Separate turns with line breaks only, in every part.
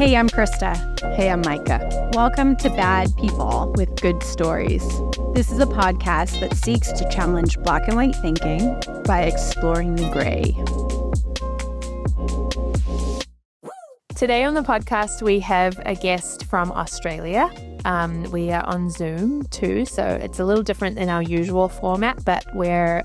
Hey, I'm Christa.
Hey, I'm Micah.
Welcome to Bad People
With good stories.
This is a podcast that seeks to challenge black and white thinking
by exploring the gray. Today on the podcast, we have a guest from Australia. We are on Zoom too, so it's a little different than our usual format, but we're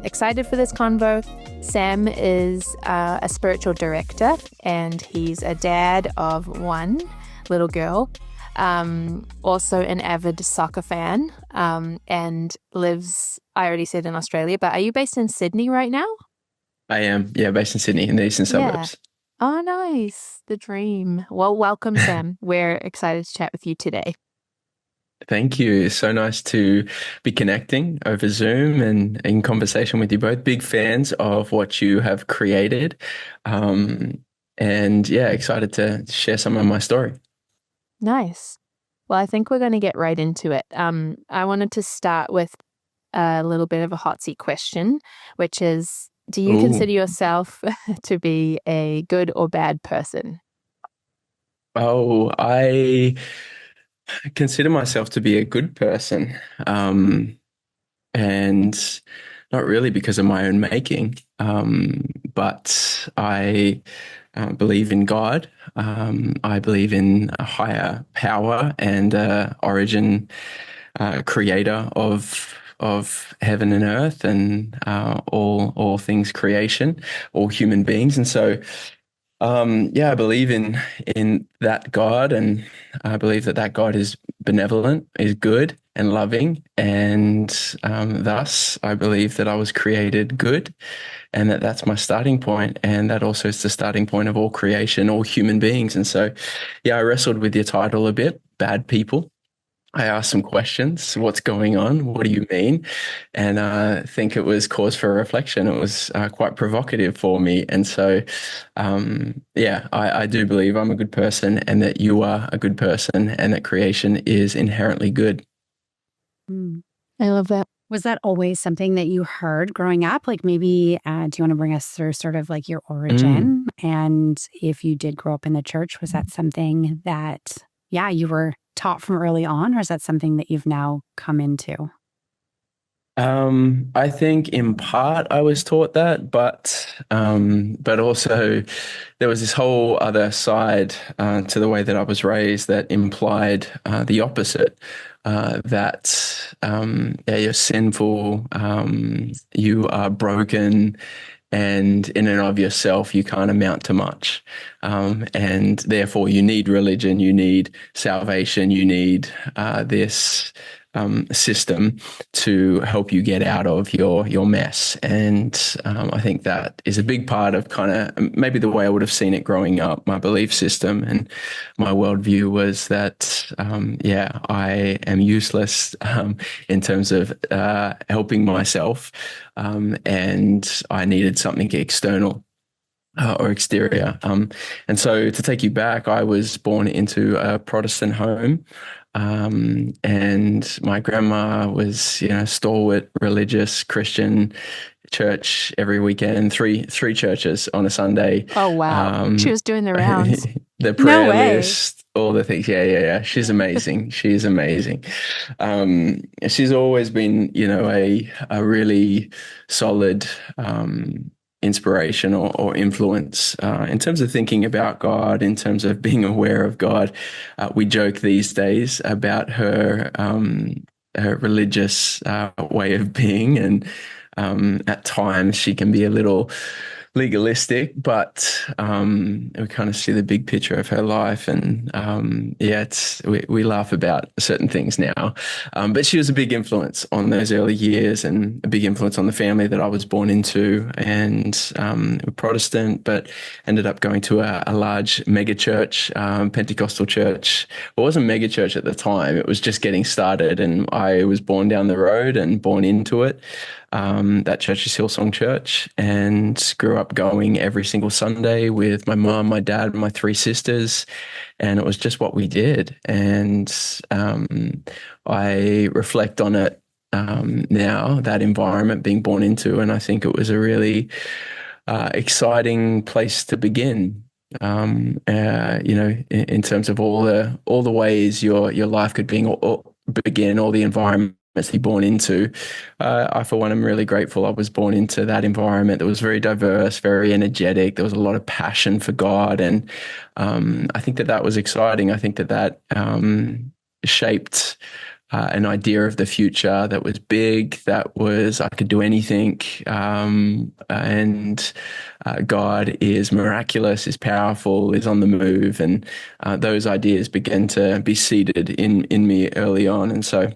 excited for this convo. Sam is a spiritual director, and he's a dad of one little girl, also an avid soccer fan, and lives, I already said, in Australia, but are you based in Sydney right now?
I am, based in Sydney in the eastern suburbs.
Oh, nice. The dream. Well, welcome, Sam. We're excited to chat with you today.
Thank you. It's so nice to be connecting over Zoom and in conversation with you both. Big fans of what you have created. Excited to share some of my story.
Nice. Well, I think we're going to get right into it. I wanted to start with a little bit of a hot seat question, which is, do you consider yourself to be a good or bad person?
Oh, I consider myself to be a good person, and not really because of my own making, but I believe in God. I believe in a higher power and origin, creator of heaven and earth and all things creation, all human beings. And so, I believe in that God, and I believe that God is benevolent, is good and loving, and thus I believe that I was created good, and that's my starting point, and that also is the starting point of all creation, all human beings. And so, I wrestled with your title a bit, Bad People. I asked some questions. What's going on? What do you mean? And I think it was cause for reflection. It was quite provocative for me. And so, I do believe I'm a good person, and that you are a good person, and that creation is inherently good.
I love that.
Was that always something that you heard growing up? Like maybe, do you want to bring us through sort of like your origin? And if you did grow up in the church, was that something that, you were taught from early on, or is that something that you've now come into?
I think in part I was taught that, but also there was this whole other side to the way that I was raised that implied the opposite. That you're sinful, you are broken, and in and of yourself, you can't amount to much. And therefore, you need religion, you need salvation, you need this system to help you get out of your mess. And I think that is a big part of kind of maybe the way I would have seen it growing up. My belief system and my worldview was that, I am useless in terms of helping myself, and I needed something external or exterior. And so to take you back, I was born into a Protestant home. And my grandma was, stalwart, religious, Christian, church every weekend, three churches on a Sunday.
Oh, wow. She was doing the rounds.
The prayer list, all the things. Yeah. She's amazing. She's amazing. She's always been, a really solid, inspiration or influence in terms of thinking about God, in terms of being aware of God. We joke these days about her religious way of being, and at times she can be a little legalistic, but we kind of see the big picture of her life, and we laugh about certain things now. But she was a big influence on those early years, and a big influence on the family that I was born into, and Protestant, but ended up going to a large mega church, Pentecostal church. It wasn't mega church at the time; it was just getting started, and I was born down the road and born into it. That church is Hillsong Church, and grew up going every single Sunday with my mom, my dad, and my three sisters. And it was just what we did. And I reflect on it now, that environment being born into, and I think it was a really exciting place to begin. in terms of all the ways your life could begin, all the environments you're born into. I, for one, am really grateful I was born into that environment that was very diverse, very energetic. There was a lot of passion for God, and I think that was exciting. I think that shaped an idea of the future that was big, that was I could do anything, and God is miraculous, is powerful, is on the move, and those ideas began to be seeded in me early on, and so.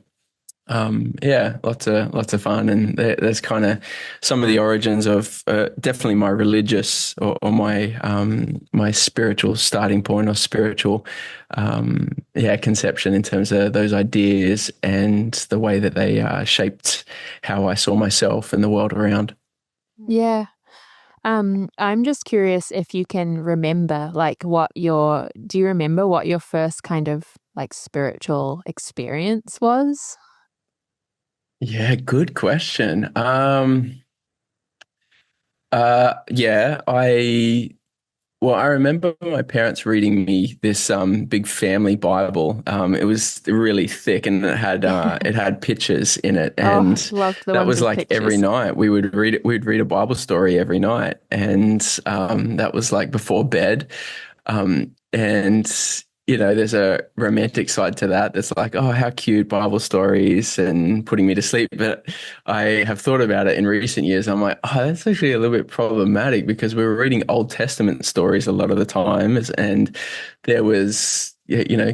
Lots of fun, and there's kind of some of the origins of definitely my religious or my spiritual starting point or spiritual conception in terms of those ideas and the way that they shaped how I saw myself and the world around.
Yeah. I'm just curious if you can remember, do you remember what your first kind of like spiritual experience was?
Yeah, good question. Yeah, I remember my parents reading me this big family Bible. It was really thick and it had pictures in it,
Oh,
and
loved the
that
ones
was
with
like every
pictures.
night we would read it. We'd read a Bible story every night, and that was like before bed. And there's a romantic side to that. That's like, oh, how cute, Bible stories and putting me to sleep. But I have thought about it in recent years. I'm like, oh, that's actually a little bit problematic because we were reading Old Testament stories a lot of the times, and there was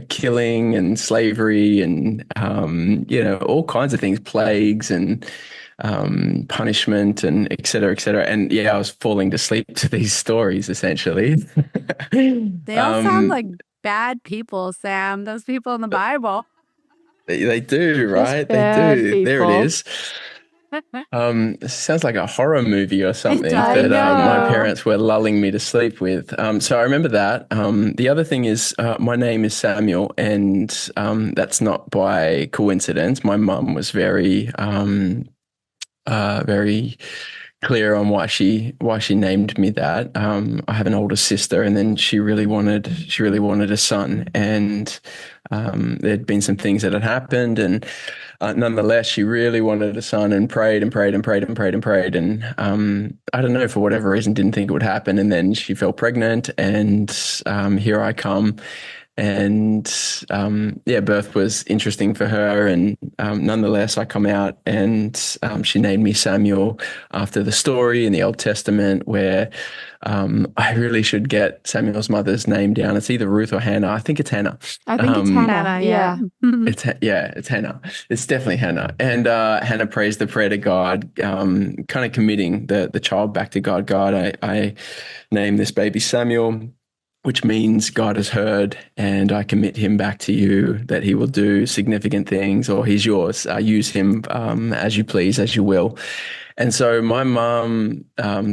killing and slavery and all kinds of things, plagues and punishment and et cetera, et cetera. And yeah, I was falling to sleep to these stories essentially.
They all sound like bad people, Sam. Those people in the Bible.
They do,
Just
right? They
bad
do. There it
people.
is. It sounds like a horror movie or something
does.
I
that my
know.
parents were lulling me to sleep with. So I remember that. The other thing is, my name is Samuel, and that's not by coincidence. My mum was very clear on why she named me that. I have an older sister, and then she really wanted a son, and there'd been some things that had happened, and nonetheless, she really wanted a son and prayed and prayed and prayed and prayed and prayed, and I don't know, for whatever reason, didn't think it would happen, and then she fell pregnant, and here I come. And birth was interesting for her, and nonetheless, I come out, and she named me Samuel after the story in the Old Testament where I really should get Samuel's mother's name down. It's either Ruth or Hannah. I think it's Hannah.
I think it's Hannah.
Hannah,
Yeah.
It's Hannah. It's definitely Hannah. And Hannah prays the prayer to God, kind of committing the child back to God. God, I name this baby Samuel, which means God has heard, and I commit him back to you, that he will do significant things, or he's yours. Use him as you please, as you will. And so my mom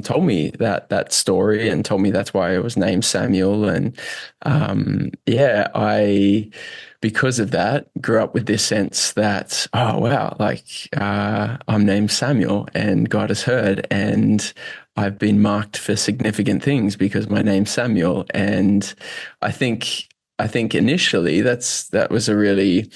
told me that story and told me that's why it was named Samuel. And I, because of that, grew up with this sense that, oh, wow, like I'm named Samuel and God has heard, and I've been marked for significant things because my name's Samuel. And I think initially that was a really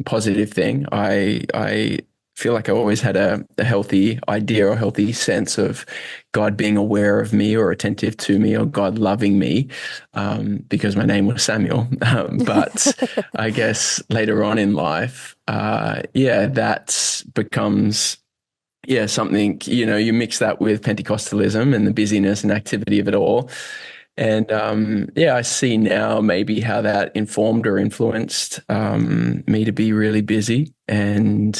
positive thing. I feel like I always had a healthy idea or healthy sense of God being aware of me or attentive to me or God loving me, because my name was Samuel. But I guess later on in life, that becomes something, you mix that with Pentecostalism and the busyness and activity of it all. And I see now maybe how that informed or influenced me to be really busy and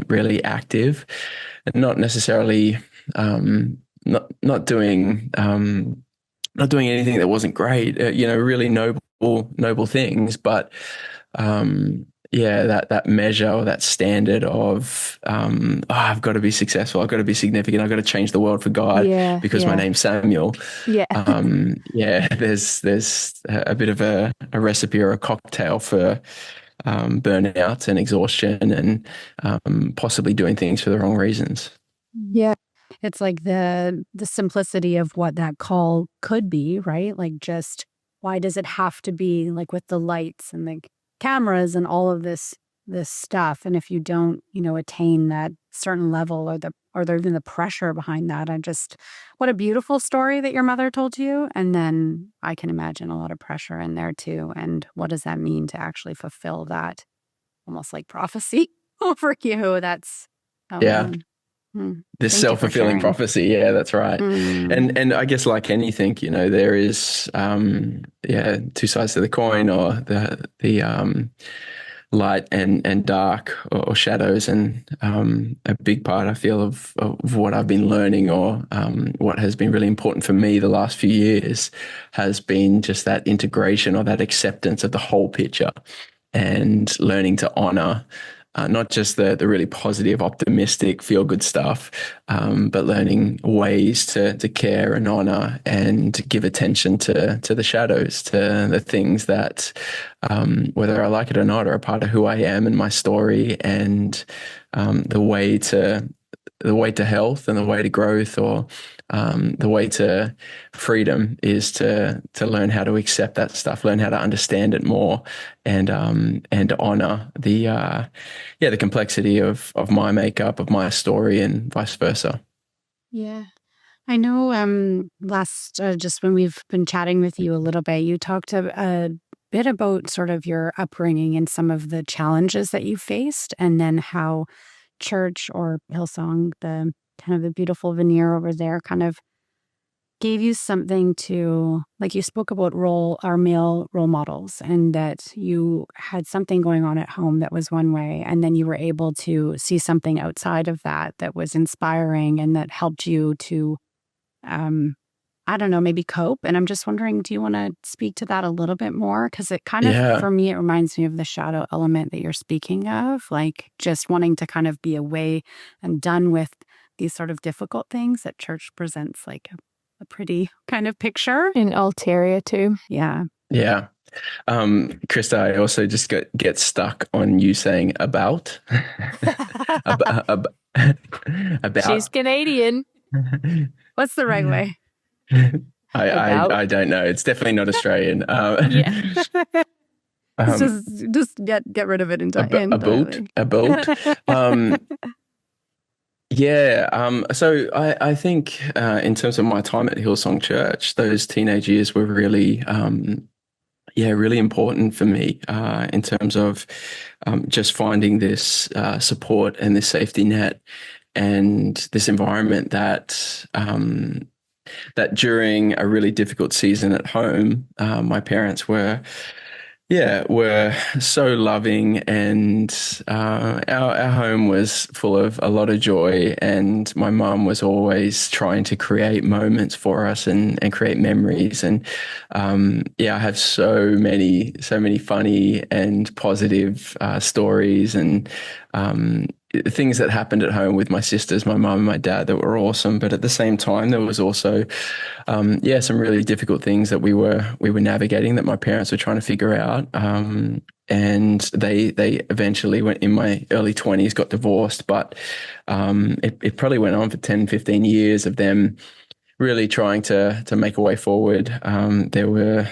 really active, and not necessarily not doing anything that wasn't great. Really noble things, but that measure or that standard of I've got to be successful, I've got to be significant, I've got to change the world for God because my name's Samuel.
Yeah.
There's a bit of a recipe or a cocktail for burnout and exhaustion and possibly doing things for the wrong reasons.
Yeah.
it's like the simplicity of what that call could be, right? Like, just why does it have to be like with the lights and the cameras and all of this stuff? And if you don't, attain that certain level or even the pressure behind that, what a beautiful story that your mother told you. And then I can imagine a lot of pressure in there too. And what does that mean to actually fulfill that almost like prophecy over you? That's, oh
Yeah.
man.
This
Thank you for
self-fulfilling
sharing.
prophecy. Yeah, that's right. And I guess like anything, there is two sides to the coin, or the light and dark, or shadows. And a big part, I feel, of what I've been learning, or what has been really important for me the last few years, has been just that integration, or that acceptance of the whole picture, and learning to honor not just the really positive, optimistic, feel-good stuff, but learning ways to care and honor and give attention to the shadows, to the things that, whether I like it or not, are a part of who I am and my story, and the way to health, and the way to growth, or the way to freedom, is to learn how to accept that stuff, learn how to understand it more, and honor the complexity of my makeup, of my story, and vice versa.
Yeah. I know last, just when we've been chatting with you a little bit, you talked a bit about sort of your upbringing and some of the challenges that you faced, and then how church or Hillsong, the kind of the beautiful veneer over there, kind of gave you something to, like, you spoke about our male role models, and that you had something going on at home that was one way, and then you were able to see something outside of that was inspiring, and that helped you to, I don't know, maybe cope. And I'm just wondering, do you want to speak to that a little bit more? Because it kind of,
Yeah.
for me, it reminds me of the shadow element that you're speaking of, like just wanting to kind of be away and done with these sort of difficult things that church presents like a pretty kind of picture.
In ulterior too.
Yeah.
Yeah. Christa, I also just get stuck on you saying about. About.
She's Canadian.
What's the right way?
I don't know. It's definitely not Australian.
Yeah.
Just get rid of it entirely.
A boat. Yeah. So I think in terms of my time at Hillsong Church, those teenage years were really, really important for me in terms of just finding this support and this safety net, and this environment that during a really difficult season at home, my parents were so loving, and our home was full of a lot of joy, and my mum was always trying to create moments for us and create memories. And I have so many funny and positive stories, and things that happened at home with my sisters, my mum and my dad, that were awesome. But at the same time, there was also, some really difficult things that we were navigating, that my parents were trying to figure out. And they eventually, went in my early 20s, got divorced. But it probably went on for 10, 15 years of them really trying to make a way forward. There were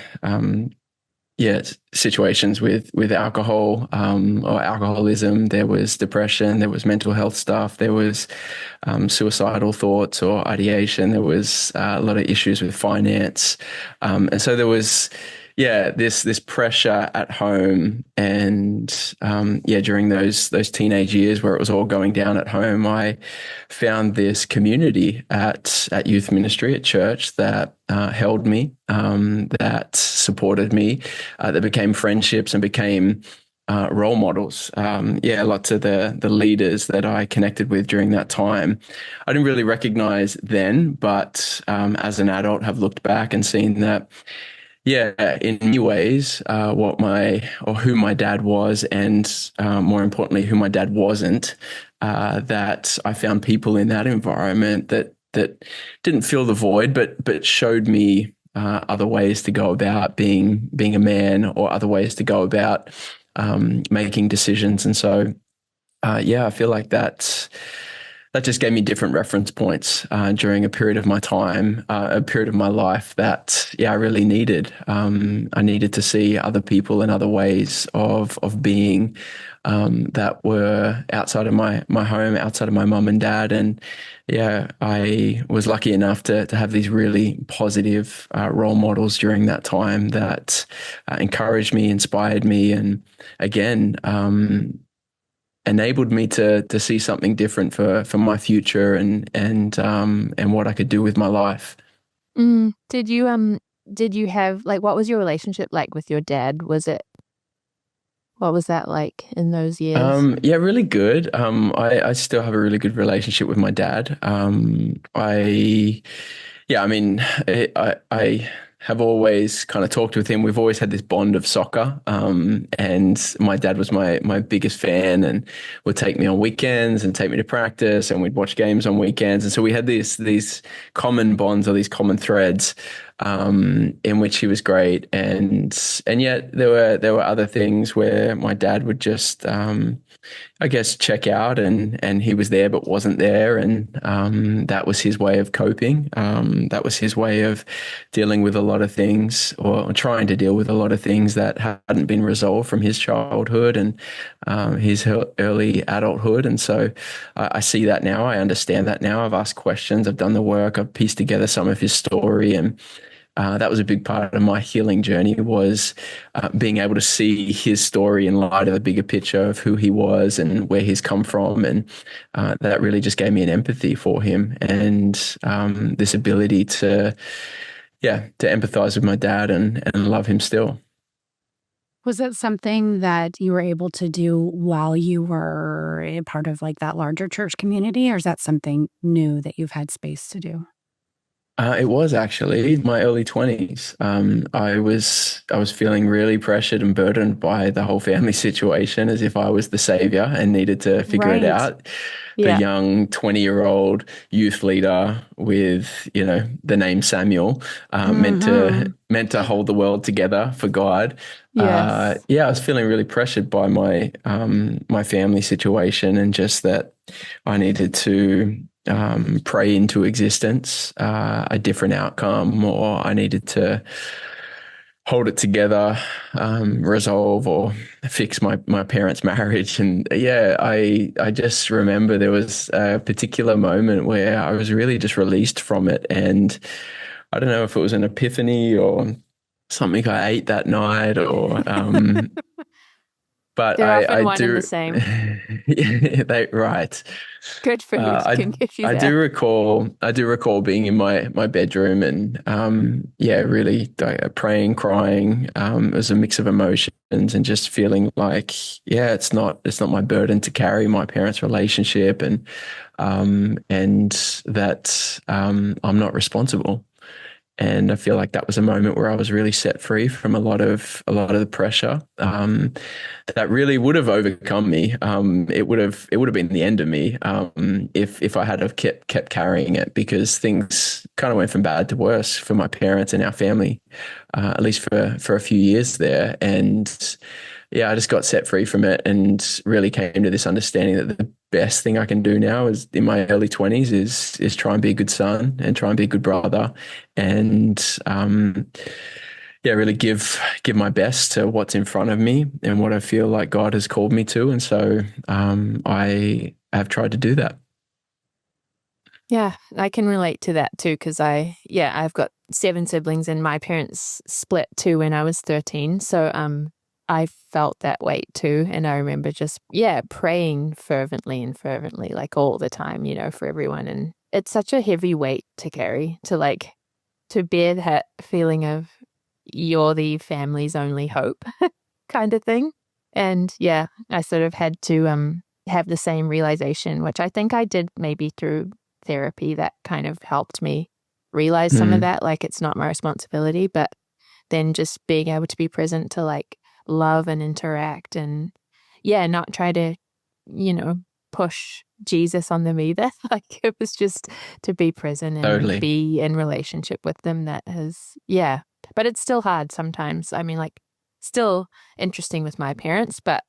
situations with alcohol, or alcoholism. There was depression. There was mental health stuff. There was suicidal thoughts or ideation. There was a lot of issues with finance, and so there was this pressure at home. And during those teenage years where it was all going down at home, I found this community at youth ministry at church that held me, that supported me, that became friendships and became role models. Lots of the leaders that I connected with during that time, I didn't really recognize then, but as an adult have looked back and seen that, in many ways, who my dad was, and more importantly, who my dad wasn't, that I found people in that environment that didn't fill the void, but showed me other ways to go about being a man, or other ways to go about making decisions. And so, I feel like that's that just gave me different reference points during a period of my time, a period of my life that, I really needed. I needed to see other people and other ways of being that were outside of my home, outside of my mum and dad. And I was lucky enough to have these really positive role models during that time that encouraged me, inspired me, and again, enabled me to see something different for my future and what I could do with my life.
Did you have like, what was your relationship like with your dad? What was that like in those years?
Really good. I still have a really good relationship with my dad. I mean, I have always kind of talked with him. We've always had this bond of soccer. And my dad was my biggest fan and would take me on weekends and take me to practice, and we'd watch games on weekends. And so we had these common bonds, or these common threads, in which he was great. And yet there were other things where my dad would just, I guess, check out, and he was there but wasn't there, and that was his way of coping. That was his way of dealing with a lot of things, or trying to deal with a lot of things that hadn't been resolved from his childhood and his early adulthood. And so I see that now. I understand that now. I've asked questions. I've done the work. I've pieced together some of his story, and that was a big part of my healing journey, was being able to see his story in light of the bigger picture of who he was and where he's come from. And that really just gave me an empathy for him, and this ability to empathize with my dad and love him still.
Was it something that you were able to do while you were a part of like that larger church community, or is that something new that you've had space to do?
It was actually my early 20s. I was feeling really pressured and burdened by the whole family situation, as if I was the savior and needed to figure it out. The young 20-year-old youth leader with, the name Samuel, meant to hold the world together for God.
Yes.
I was feeling really pressured by my family situation, and just that I needed to pray into existence a different outcome, or I needed to hold it together, resolve or fix my parents' marriage. And I just remember there was a particular moment where I was really just released from it. And I don't know if it was an epiphany or something I ate that night, or but
They're often
I
one and
do
the same.
right.
Good food can give you
I
that.
do recall being in my bedroom and really praying, crying. It was a mix of emotions and just feeling like it's not my burden to carry my parents' relationship, and that I'm not responsible. And I feel like that was a moment where I was really set free from a lot of the pressure that really would have overcome me. It would have been the end of me if I had have kept carrying it, because things kind of went from bad to worse for my parents and our family, at least for a few years there. And I just got set free from it and really came to this understanding that the best thing I can do now is in my early 20s is try and be a good son and try and be a good brother, and really give my best to what's in front of me and what I feel like God has called me to. And so I have tried to do that.
Yeah, I can relate to that too, because I've got 7 siblings and my parents split too when I was 13. So I felt that weight too. And I remember just, praying fervently, like all the time, for everyone. And it's such a heavy weight to carry, to bear that feeling of you're the family's only hope kind of thing. And I sort of had to have the same realization, which I think I did maybe through therapy, that kind of helped me realize some of that, like it's not my responsibility, but then just being able to be present to like love and interact and not try to, push Jesus on them either. Like it was just to be present and
Totally.
be in relationship with them. That has, but it's still hard sometimes. I mean, like still interesting with my parents, but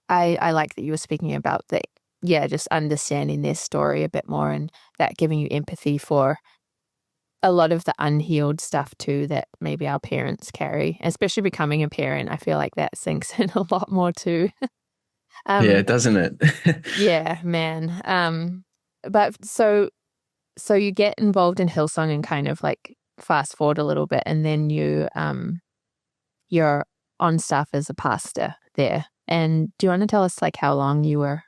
I like that you were speaking about the just understanding their story a bit more, and that giving you empathy for a lot of the unhealed stuff too that maybe our parents carry, especially becoming a parent. I feel like that sinks in a lot more too.
Yeah, doesn't it?
Yeah, man. But so you get involved in Hillsong and kind of like fast forward a little bit, and then you're on staff as a pastor there. And do you want to tell us like how long you were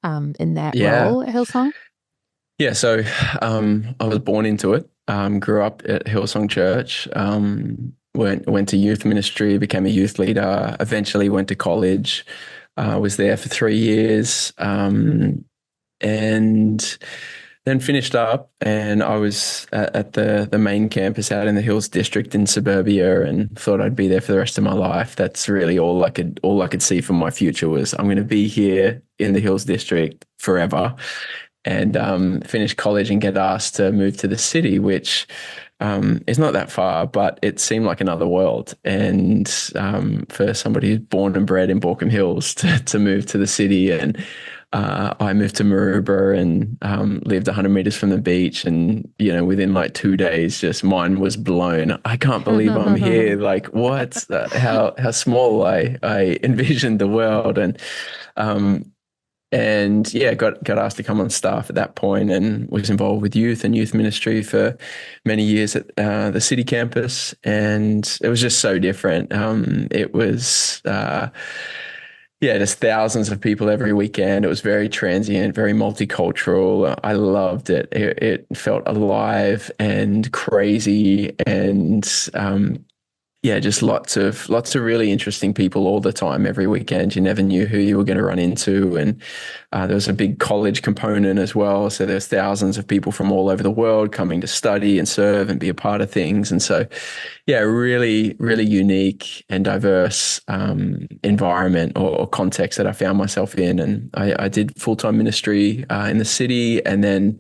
in that
Yeah.
role at Hillsong?
Yeah, so I was born into it. Grew up at Hillsong Church. Went to youth ministry, became a youth leader. Eventually went to college. Was there for 3 years, and then finished up. And I was at the main campus out in the Hills District in suburbia, and thought I'd be there for the rest of my life. That's really all I could see for my future was I'm going to be here in the Hills District forever. And finish college and get asked to move to the city, which is not that far, but it seemed like another world. And for somebody who's born and bred in Baulkham Hills to move to the city, and I moved to Maroubra and lived 100 meters from the beach. And, within like 2 days, just mine was blown. I can't believe I'm here. Like, what? How small I envisioned the world. And yeah, got asked to come on staff at that point, and was involved with youth and youth ministry for many years at the city campus. And it was just so different. It was, just thousands of people every weekend. It was very transient, very multicultural. I loved it. It felt alive and crazy, and just lots of really interesting people all the time, every weekend. You never knew who you were going to run into. And there was a big college component as well. So there's thousands of people from all over the world coming to study and serve and be a part of things. And so, really, really unique and diverse environment or context that I found myself in. And I did full-time ministry in the city, and then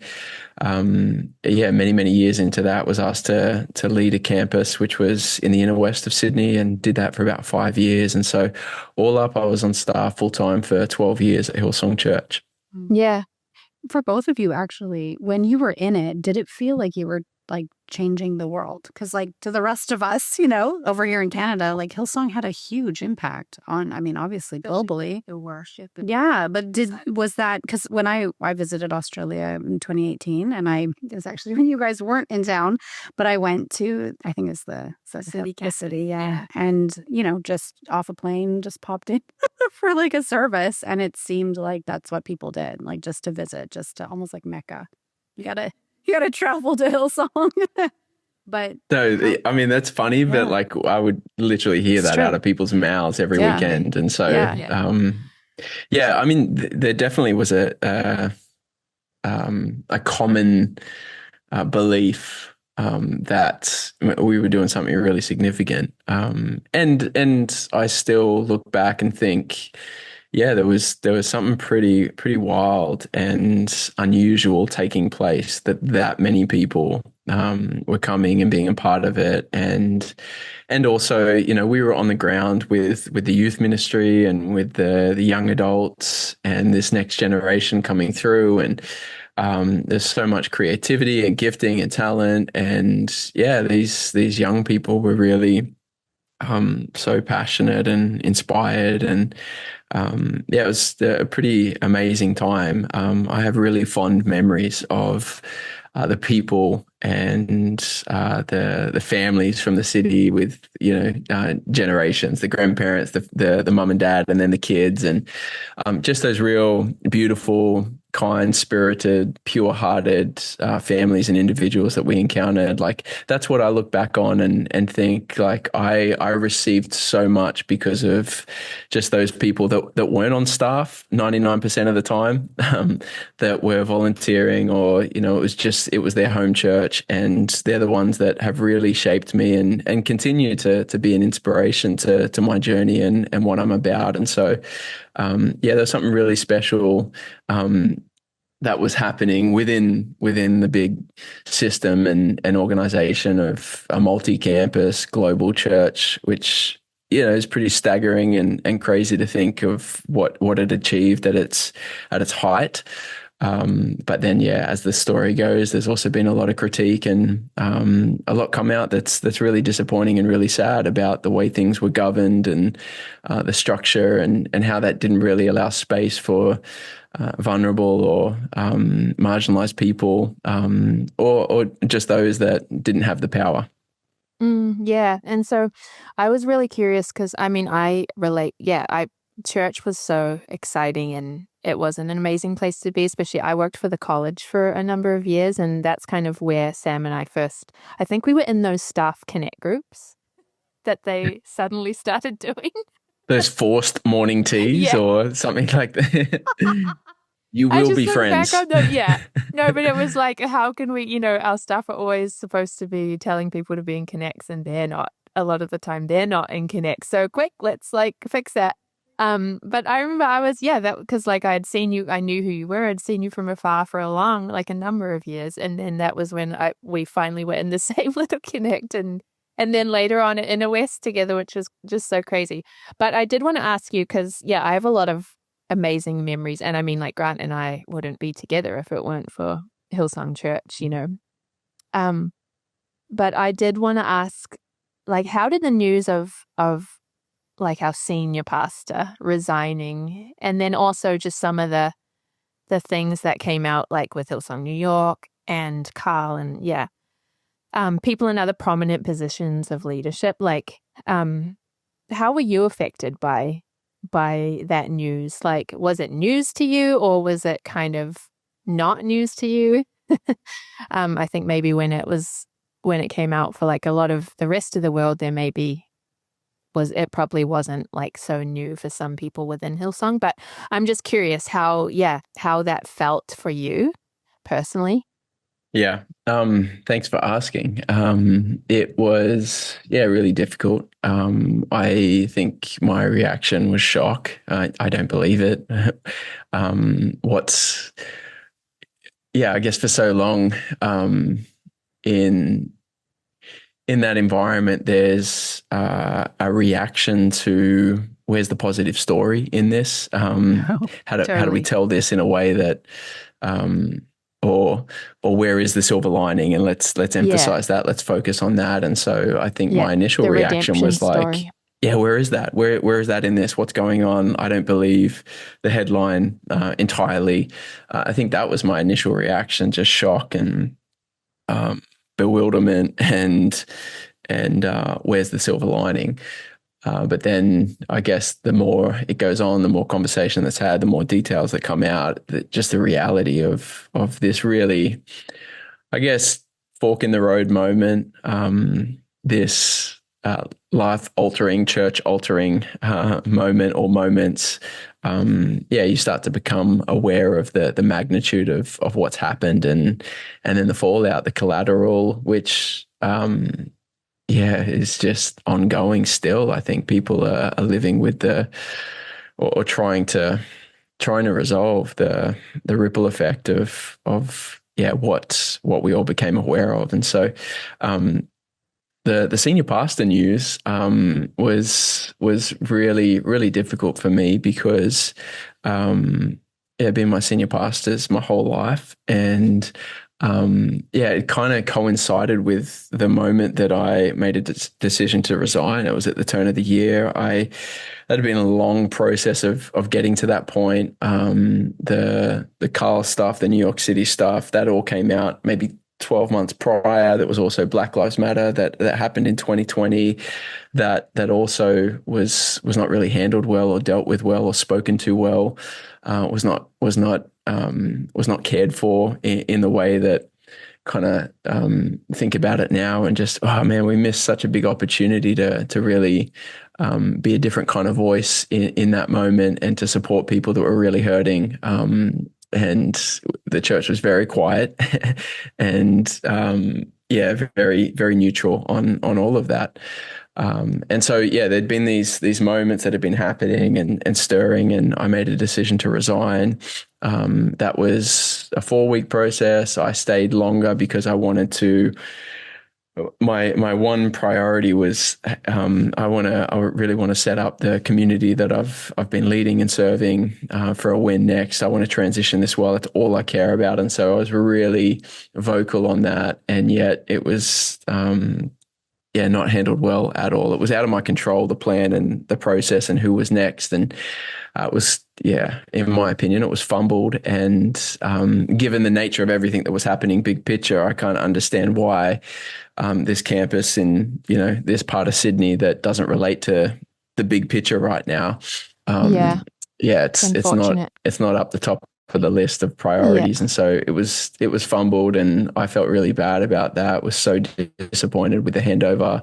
many years into that was asked to lead a campus which was in the inner west of Sydney, and did that for about 5 years. And so all up, I was on staff full time for 12 years at Hillsong Church.
Yeah.
For both of you, actually, when you were in it, did it feel like you were like changing the world? Because like to the rest of us, over here in Canada, like Hillsong had a huge impact on, obviously globally.
The worship.
Yeah, but was that, because when I visited Australia in 2018, and it was actually when you guys weren't in town, but I went to, I think it's the city, yeah. And, just off a plane, just popped in for like a service. And it seemed like that's what people did, like just to visit, just to almost like Mecca. You gotta travel to Hillsong. But
no, that's funny, but like I would literally hear that out of people's mouths every weekend. And so, there definitely was a common belief that we were doing something really significant. And I still look back and think, there was something pretty wild and unusual taking place, that many people were coming and being a part of it. And also, we were on the ground with the youth ministry and with the young adults and this next generation coming through. And there's so much creativity and gifting and talent. And these young people were really so passionate and inspired. And it was a pretty amazing time. I have really fond memories of the people and the families from the city, with generations, the grandparents, the mum and dad, and then the kids, and just those real beautiful, kind-spirited, pure-hearted families and individuals that we encountered. Like, that's what I look back on and think, like, I received so much because of just those people that weren't on staff 99% of the time, that were volunteering, or it was their home church, and they're the ones that have really shaped me and continue to be an inspiration to my journey and what I'm about. And so there's something really special that was happening within the big system and organization of a multi-campus global church, which it's pretty staggering and crazy to think of what it achieved at its height. But then, as the story goes, there's also been a lot of critique and a lot come out that's really disappointing and really sad about the way things were governed and the structure and how that didn't really allow space for vulnerable or marginalized people or just those that didn't have the power.
Yeah. And so I was really curious because I relate. Church was so exciting and it was an amazing place to be, especially I worked for the college for a number of years. And that's kind of where Sam and I think we were in those staff connect groups that they suddenly started doing.
Those forced morning teas or something like that. You will be friends.
No, but it was like, how can we, our staff are always supposed to be telling people to be in connects and they're not. A lot of the time they're not in connects. So quick, let's fix that. But I remember that because I had seen you, I knew who you were. I'd seen you from afar for a number of years. And then that was when we finally were in the same little connect and then later on in a West together, which was just so crazy. But I did want to ask you because, I have a lot of amazing memories. And Grant and I wouldn't be together if it weren't for Hillsong Church, But I did want to ask, how did the news of our senior pastor resigning and then also just some of the things that came out with Hillsong New York and Carl and people in other prominent positions of leadership, how were you affected by that news? Was it news to you or was it kind of not news to you? I think maybe when it came out for a lot of the rest of the world, it probably wasn't so new for some people within Hillsong, but I'm just curious how that felt for you personally.
Yeah. Thanks for asking. It was, really difficult. I think my reaction was shock. I don't believe it. I guess for so long, in that environment, there's a reaction to where's the positive story in this? How do we tell this in a way that, or where is the silver lining? And let's emphasize that. Let's focus on that. And so I think my initial reaction was
story.
Where is that? Where is that in this? What's going on? I don't believe the headline entirely. I think that was my initial reaction, just shock and bewilderment and where's the silver lining? But then I guess the more it goes on, the more conversation that's had, the more details that come out, just the reality of this really, I guess, fork in the road moment, this life-altering, church-altering moment or moments. You start to become aware of the magnitude of what's happened and then the fallout, the collateral, which is just ongoing still. I think people are living with or trying to resolve the ripple effect of what we all became aware of. And so the senior pastor news was really, really difficult for me because been my senior pastors my whole life. And it kind of coincided with the moment that I made a decision to resign. It was at the turn of the year. That had been a long process of getting to that point. The Carl stuff, the New York City stuff, that all came out maybe 12 months prior. There was also Black Lives Matter that happened in 2020 that also was not really handled well or dealt with well or spoken to well, was not cared for in the way that kind of think about it now and just, oh man, we missed such a big opportunity to really be a different kind of voice in that moment and to support people that were really hurting. And the church was very quiet and very, very neutral on all of that. And so, there'd been these moments that had been happening and stirring, and I made a decision to resign. That was a 4-week process. I stayed longer because I wanted to my one priority was I really want to set up the community that I've been leading and serving for a win next. I want to transition this well. It's all I care about, and so I was really vocal on that. And yet it was not handled well at all. It was out of my control, the plan and the process and who was next. And it was, in my opinion, it was fumbled. And given the nature of everything that was happening, big picture, I can't understand why this campus in, this part of Sydney that doesn't relate to the big picture right now. It's not up the top for the list of priorities. And so it was fumbled, and I felt really bad about that. Was so disappointed with the handover.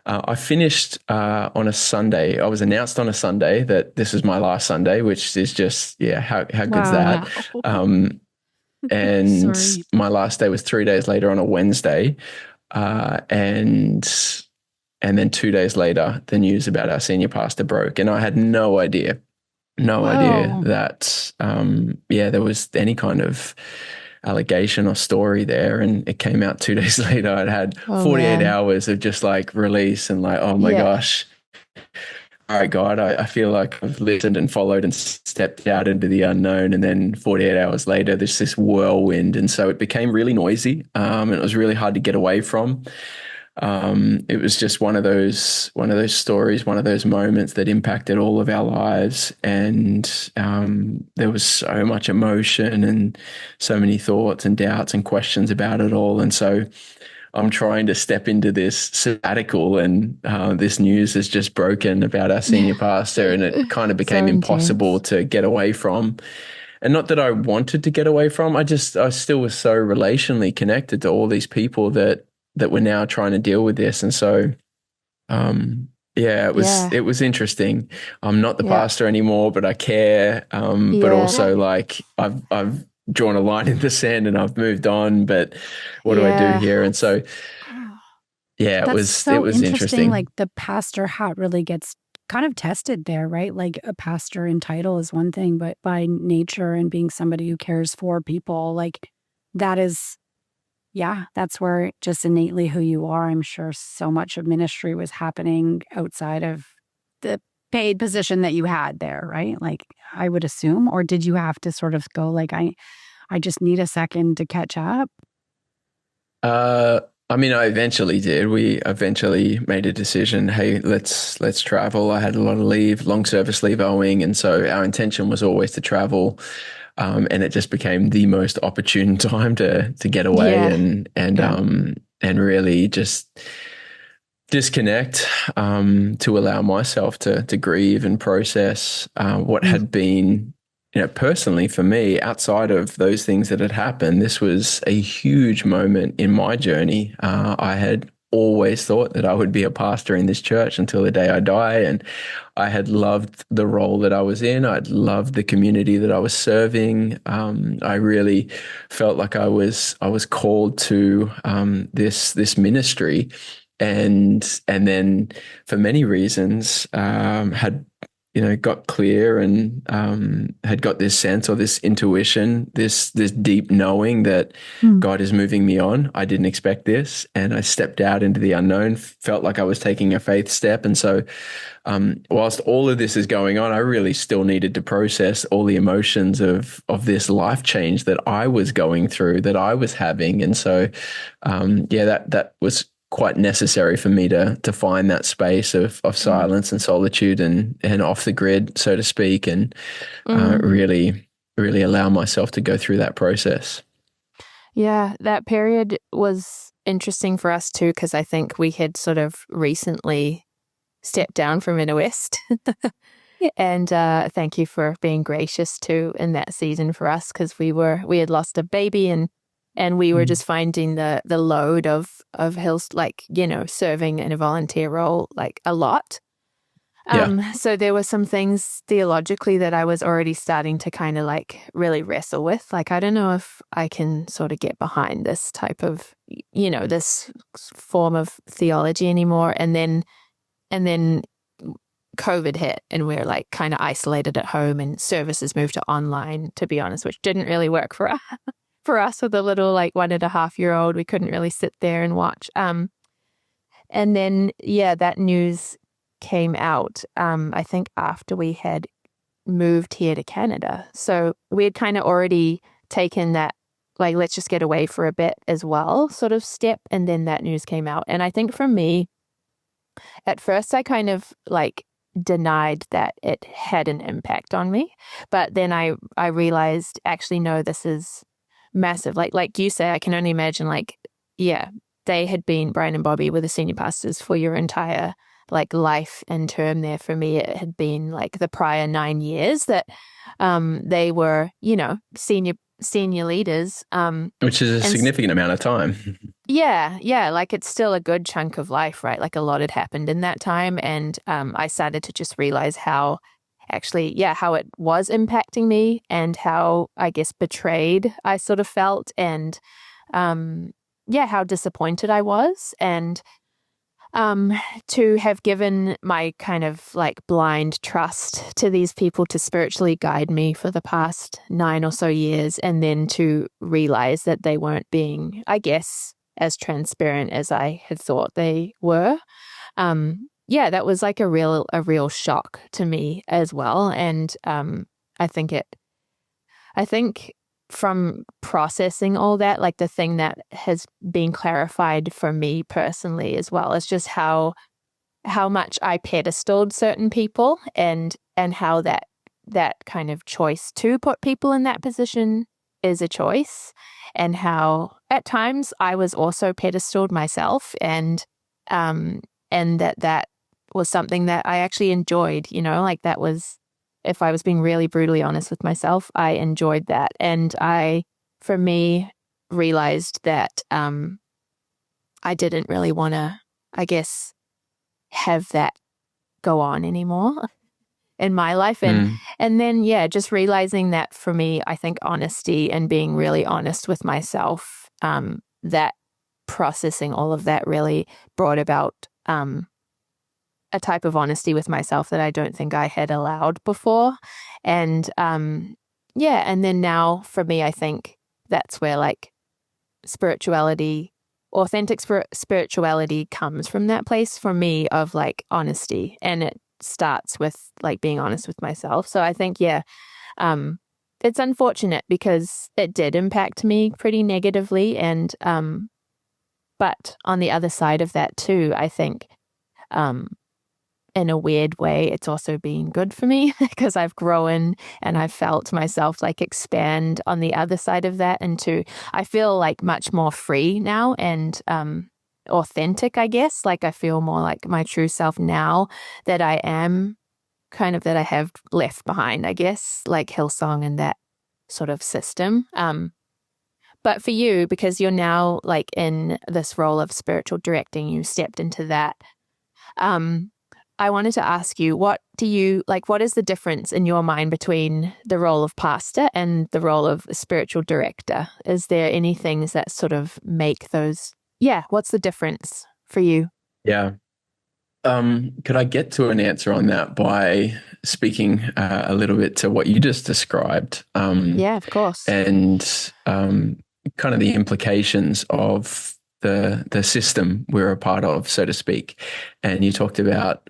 I finished on a Sunday. I was announced on a Sunday that this is my last Sunday, which is just, how good's that? And my last day was 3 days later on a Wednesday. And then 2 days later, the news about our senior pastor broke, and I had no idea that, there was any kind of allegation or story there. And it came out 2 days later. I'd had 48 hours of just like release and like, oh my gosh. All right, God, I feel like I've listened and followed and stepped out into the unknown. And then 48 hours later, there's this whirlwind. And so it became really noisy. And it was really hard to get away from. It was just one of those stories, one of those moments that impacted all of our lives. And there was so much emotion and so many thoughts and doubts and questions about it all. And so I'm trying to step into this sabbatical, and this news has just broken about our senior pastor, and it kind of became impossible to get away from. And not that I wanted to get away from, I still was so relationally connected to all these people that we're now trying to deal with this. And so, it was interesting. I'm not the pastor anymore, but I care. But also like I've drawn a line in the sand and I've moved on, but what do I do here? And so, it was interesting.
Like the pastor hat really gets kind of tested there, right? Like a pastor in title is one thing, but by nature and being somebody who cares for people, like that is, that's where just innately who you are. I'm sure so much of ministry was happening outside of the paid position that you had there, right? Like I would assume, or did you have to sort of go like, I just need a second to catch up?
I mean, I eventually did. We eventually made a decision. Hey, let's travel. I had a lot of leave, long service leave owing. And so our intention was always to travel. And it just became the most opportune time to get away and really just disconnect, to allow myself to grieve and process what had been, personally for me, outside of those things that had happened. This was a huge moment in my journey. I had always thought that I would be a pastor in this church until the day I die. And I had loved the role that I was in. I'd loved the community that I was serving. I really felt like I was called to this ministry, and then for many reasons had got clear and had got this sense or this intuition, this deep knowing that God is moving me on. I didn't expect this, and I stepped out into the unknown, felt like I was taking a faith step. And so whilst all of this is going on, I really still needed to process all the emotions of this life change that I was going through, that I was having. And so, that was quite necessary for me to find that space of silence and solitude and off the grid, so to speak, and really allow myself to go through that process.
Yeah, that period was interesting for us too, because I think we had sort of recently stepped down from Inner West. And thank you for being gracious too in that season for us, because we had lost a baby, and we were just finding the load of Hills, like, serving in a volunteer role, like a lot. So there were some things theologically that I was already starting to kind of like really wrestle with. Like, I don't know if I can sort of get behind this type of, this form of theology anymore. And then COVID hit, and we're like kind of isolated at home, and services moved to online, to be honest, which didn't really work for us with a little like 1.5-year-old. We couldn't really sit there and watch. And then, that news came out, I think after we had moved here to Canada. So we had kind of already taken that, like, let's just get away for a bit as well sort of step. And then that news came out. And I think for me, at first I kind of like denied that it had an impact on me. But then I realized, actually, no, this is massive. Like you say, I can only imagine, like, they had been, Brian and Bobby were the senior pastors for your entire like life and term there. For me, it had been like the prior 9 years that they were, senior leaders.
Which is a significant amount of time.
Yeah. Like it's still a good chunk of life, right? Like a lot had happened in that time. And I started to just realize how actually, how it was impacting me and how, I guess, betrayed I sort of felt, and how disappointed I was. And to have given my kind of like blind trust to these people to spiritually guide me for the past 9 or so years, and then to realize that they weren't being, I guess, as transparent as I had thought they were. That was like a real shock to me as well. And I think from processing all that, like the thing that has been clarified for me personally as well is just how much I pedestaled certain people, and how that kind of choice to put people in that position is a choice, and how at times I was also pedestaled myself, and that was something that I actually enjoyed, like that was, if I was being really brutally honest with myself, I enjoyed that. And I, for me, realized that I didn't really want to, I guess, have that go on anymore in my life. And then, just realizing that for me, I think honesty and being really honest with myself, that processing all of that really brought about a type of honesty with myself that I don't think I had allowed before. And and then now for me, I think that's where like spirituality, authentic spirituality comes from that place for me of like honesty. And it starts with like being honest with myself. So I think, it's unfortunate because it did impact me pretty negatively. And, but on the other side of that too, I think, in a weird way, it's also been good for me because I've grown and I've felt myself like expand on the other side of that into, I feel like much more free now and authentic, I guess. Like I feel more like my true self now that I am kind of, that I have left behind, I guess, like Hillsong and that sort of system. But for you, because you're now like in this role of spiritual directing, you stepped into that. I wanted to ask you, what is the difference in your mind between the role of pastor and the role of spiritual director? Is there any things that sort of make those, what's the difference for you?
Yeah. Could I get to an answer on that by speaking a little bit to what you just described?
Of course.
And kind of the implications of the system we're a part of, so to speak. And you talked about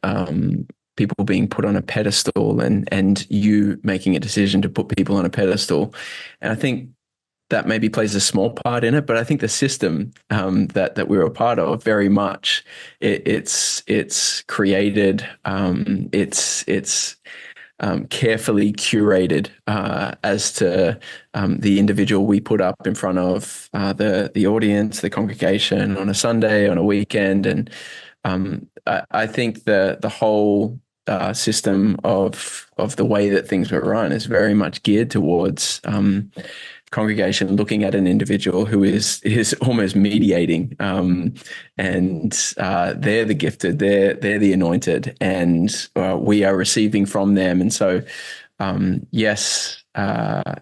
people being put on a pedestal and you making a decision to put people on a pedestal. And I think that maybe plays a small part in it, but I think the system that we're a part of very much, it's created, it's carefully curated as to the individual we put up in front of the audience, the congregation on a Sunday, on a weekend. And I think the whole system of the way that things were run is very much geared towards congregation looking at an individual who is almost mediating, and they're the gifted, they're the anointed, and we are receiving from them. And so, yes, I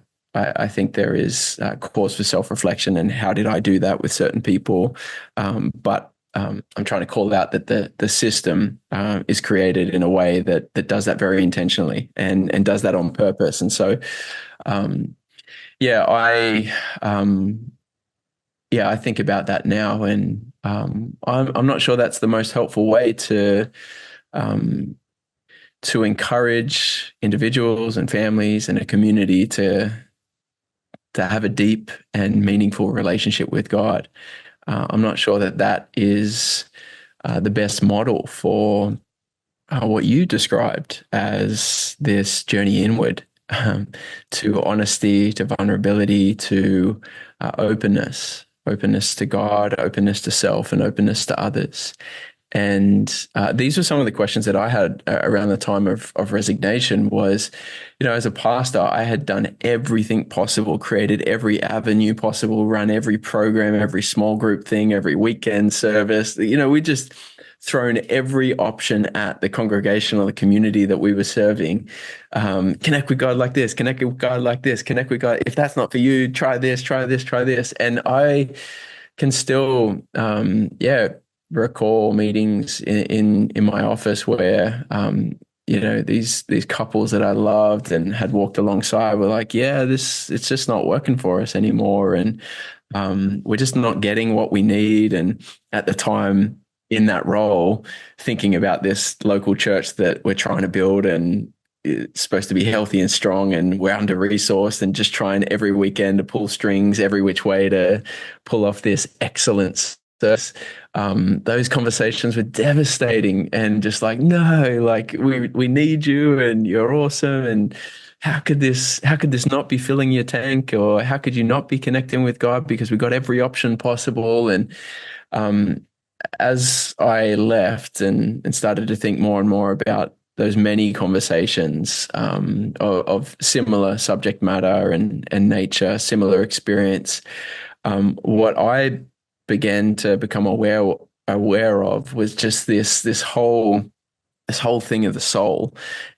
think there is cause for self-reflection. And how did I do that with certain people? But I'm trying to call out that the system is created in a way that does that very intentionally and does that on purpose. And so, I think about that now, and I'm not sure that's the most helpful way um, to encourage individuals and families and a community to have a deep and meaningful relationship with God. I'm not sure that is the best model for what you described as this journey inward, to honesty, to vulnerability, to openness to God, openness to self, and openness to others. And these were some of the questions that I had around the time of resignation was, as a pastor, I had done everything possible, created every avenue possible, run every program, every small group thing, every weekend service. We just thrown every option at the congregation or the community that we were serving. Connect with God like this, connect with God like this, connect with God. If that's not for you, try this, try this, try this. And I can still, recall meetings in my office where these couples that I loved and had walked alongside were like, it's just not working for us anymore, and we're just not getting what we need. And at the time in that role, thinking about this local church that we're trying to build, and it's supposed to be healthy and strong, and we're under resourced, and just trying every weekend to pull strings every which way to pull off this excellence. Those conversations were devastating, and just like, no, like we need you, and you're awesome, and how could this not be filling your tank, or how could you not be connecting with God, because we got every option possible. And as I left and started to think more and more about those many conversations of similar subject matter and nature, similar experience, what I began to become aware of was just this whole thing of the soul,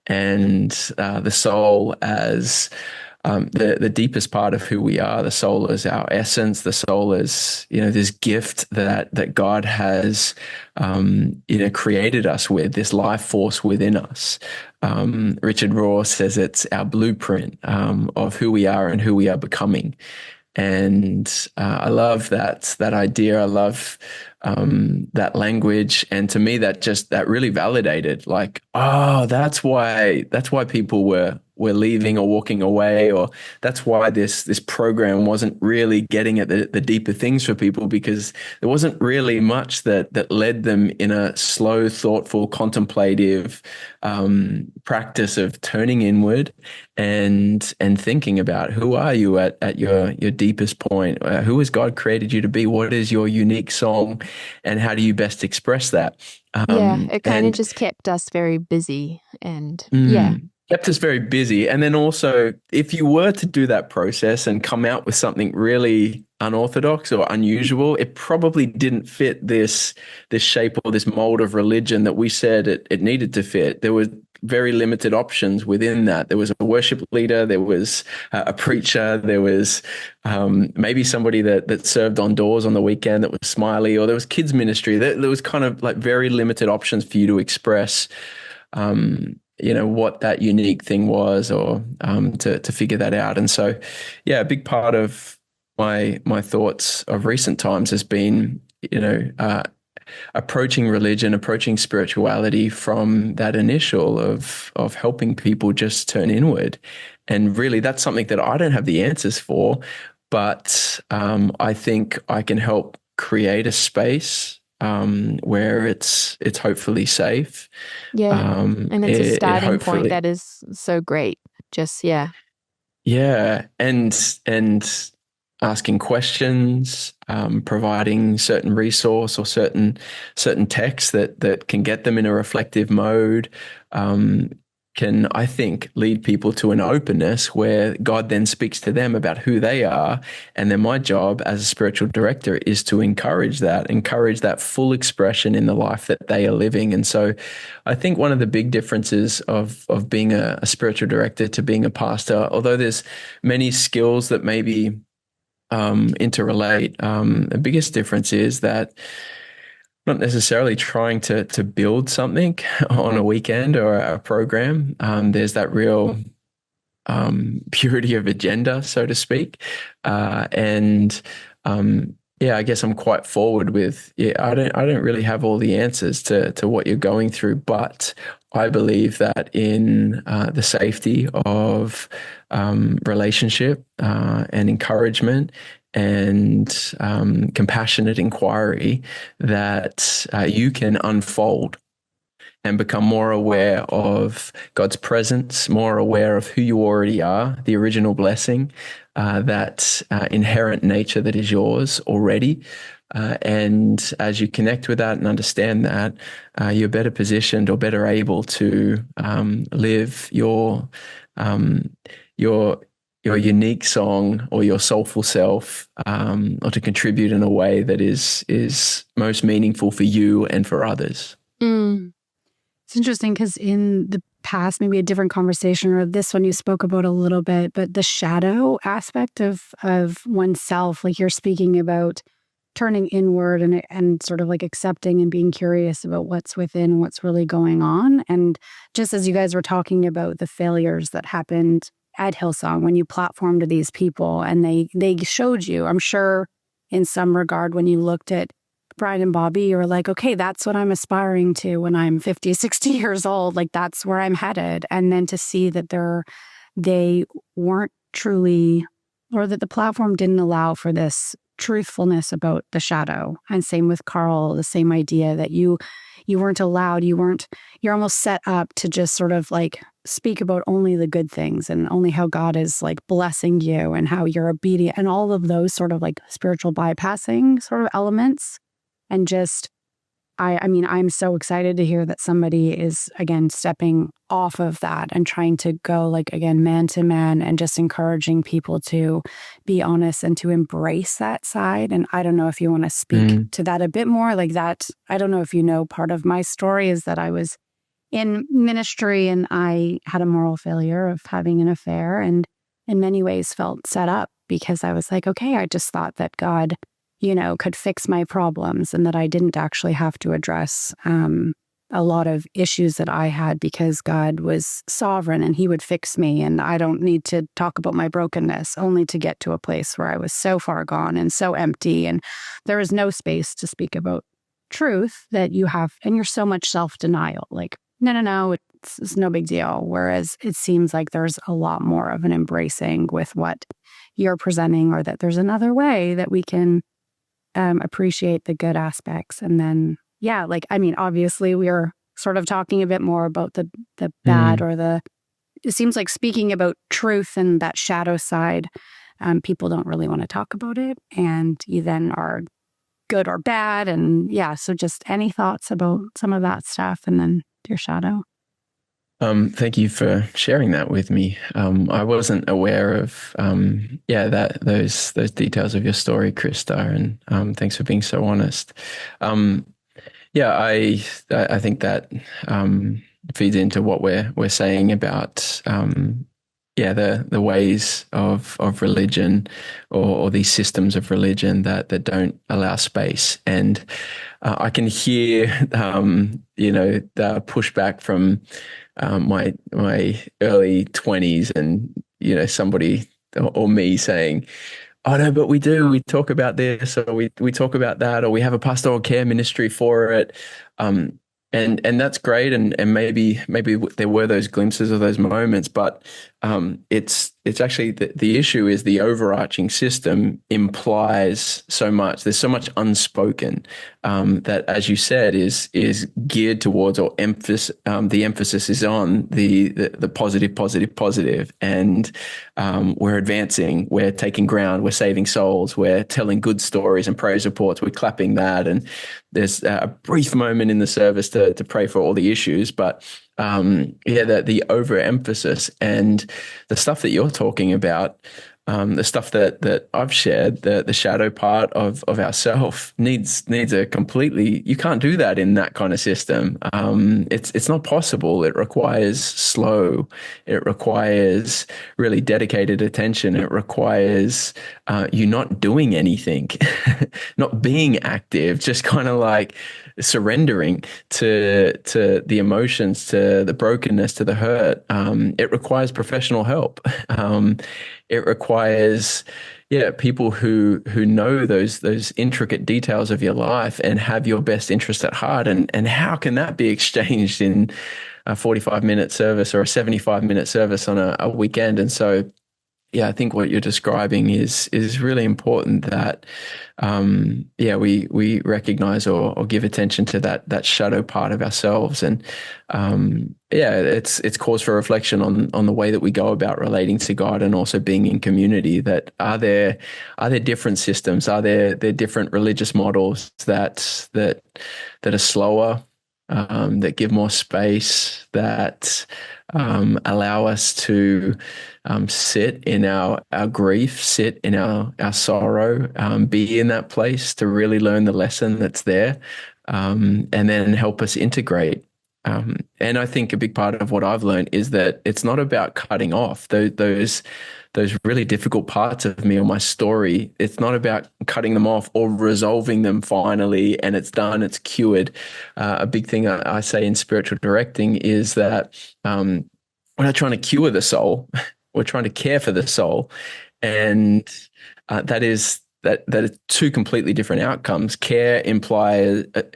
and the soul as the deepest part of who we are. The soul is our essence. The soul is, this gift that God has, created us with, this life force within us. Richard Rohr says it's our blueprint of who we are and who we are becoming. And I love that idea. I love that language, and to me, that really validated, like, oh, that's why people were leaving or walking away, or that's why this program wasn't really getting at the deeper things for people, because there wasn't really much that led them in a slow, thoughtful, contemplative practice of turning inward and thinking about, who are you at your deepest point? Who has God created you to be? What is your unique song, and how do you best express that?
It kind of just kept us very busy, and
kept us very busy. And then also, if you were to do that process and come out with something really unorthodox or unusual, it probably didn't fit this shape or this mold of religion that we said it needed to fit. There were very limited options within that. There was a worship leader, there was a preacher, there was maybe somebody that served on doors on the weekend that was smiley, or there was kids ministry. There was kind of like very limited options for you to express what that unique thing was, or to figure that out. And so, a big part of my thoughts of recent times has been, approaching religion, approaching spirituality from that initial of helping people just turn inward. And really, that's something that I don't have the answers for, but I think I can help create a space where it's hopefully safe.
And it's a starting point that is so great. Just
and asking questions, providing certain resource or certain texts that can get them in a reflective mode, can, I think, lead people to an openness where God then speaks to them about who they are. And then my job as a spiritual director is to encourage that full expression in the life that they are living. And so I think one of the big differences of being a spiritual director to being a pastor, although there's many skills that maybe interrelate, the biggest difference is that not necessarily trying to build something on a weekend or a program. There's that real purity of agenda, so to speak. And yeah, I guess I'm quite forward with, I don't really have all the answers to what you're going through, but I believe that in the safety of relationship and encouragement and compassionate inquiry, that you can unfold and become more aware of God's presence, more aware of who you already are, the original blessing, that inherent nature that is yours already. And as you connect with that and understand that, you're better positioned or better able to live um, your your unique song or your soulful self, or to contribute in a way that is most meaningful for you and for others.
Mm. It's interesting because in the past, maybe a different conversation, or this one you spoke about a little bit, but the shadow aspect of oneself, like you're speaking about turning inward and sort of like accepting and being curious about what's within, what's really going on. And just as you guys were talking about the failures that happened at Hillsong when you platformed these people and they showed you, I'm sure in some regard, when you looked at Brian and Bobby, you were like, okay, that's what I'm aspiring to when I'm 50, 60 years old. Like, that's where I'm headed. And then to see that they weren't truly, or that the platform didn't allow for this truthfulness about the shadow. And same with Carl, the same idea that you weren't allowed, you're almost set up to just sort of like speak about only the good things and only how God is like blessing you and how you're obedient and all of those sort of like spiritual bypassing sort of elements. And just, I mean, I'm so excited to hear that somebody is, again, stepping off of that and trying to go, like, again, man to man and just encouraging people to be honest and to embrace that side. And I don't know if you want to speak to that a bit more. Like that, I don't know if you know, part of my story is that I was in ministry and I had a moral failure of having an affair and in many ways felt set up because I was like, okay, I just thought that God could fix my problems and that I didn't actually have to address a lot of issues that I had because God was sovereign and he would fix me. And I don't need to talk about my brokenness, only to get to a place where I was so far gone and so empty. And there is no space to speak about truth that you have. And you're so much self-denial. Like, no, it's no big deal. Whereas it seems like there's a lot more of an embracing with what you're presenting, or that there's another way that we can appreciate the good aspects. And then, yeah, like, I mean, obviously we are sort of talking a bit more about the bad or it seems like speaking about truth and that shadow side, people don't really want to talk about it. And you then are good or bad. And yeah, so just any thoughts about some of that stuff and then your shadow?
Thank you for sharing that with me. I wasn't aware of those details of your story, Christa, and thanks for being so honest. I think that feeds into what we're saying about the ways of religion or these systems of religion that don't allow space. And I can hear the pushback from my early 20s and somebody or me saying, oh no, but we talk about this, or we talk about that, or we have a pastoral care ministry for it. And that's great. And maybe there were those glimpses of those moments, but it's actually the issue is the overarching system implies so much. There's so much unspoken that, as you said, is geared towards, or the emphasis is on the positive, and we're advancing, we're taking ground, we're saving souls, we're telling good stories and praise reports, we're clapping that, and there's a brief moment in the service to pray for all the issues, but the overemphasis and the stuff that you're talking about, the stuff that I've shared, the shadow part of ourself needs a completely, you can't do that in that kind of system. It's not possible. It requires slow. It requires really dedicated attention. It requires you not doing anything, not being active, just kind of like surrendering to the emotions, to the brokenness, to the hurt. It requires professional help. It requires requires, people who know those intricate details of your life and have your best interest at heart. And how can that be exchanged in a 45-minute service or a 75-minute service on a weekend? And so, I think what you're describing is really important, that we recognize or give attention to that shadow part of ourselves. And it's cause for reflection on the way that we go about relating to God and also being in community. That are there different systems? Are there different religious models that are slower, that give more space, that allow us to sit in our grief, sit in our sorrow, be in that place to really learn the lesson that's there, and then help us integrate. And I think a big part of what I've learned is that it's not about cutting off those really difficult parts of me or my story. It's not about cutting them off or resolving them finally, and it's done, it's cured. A big thing I say in spiritual directing is that we're not trying to cure the soul. We're trying to care for the soul. And that is two completely different outcomes. Cure implies that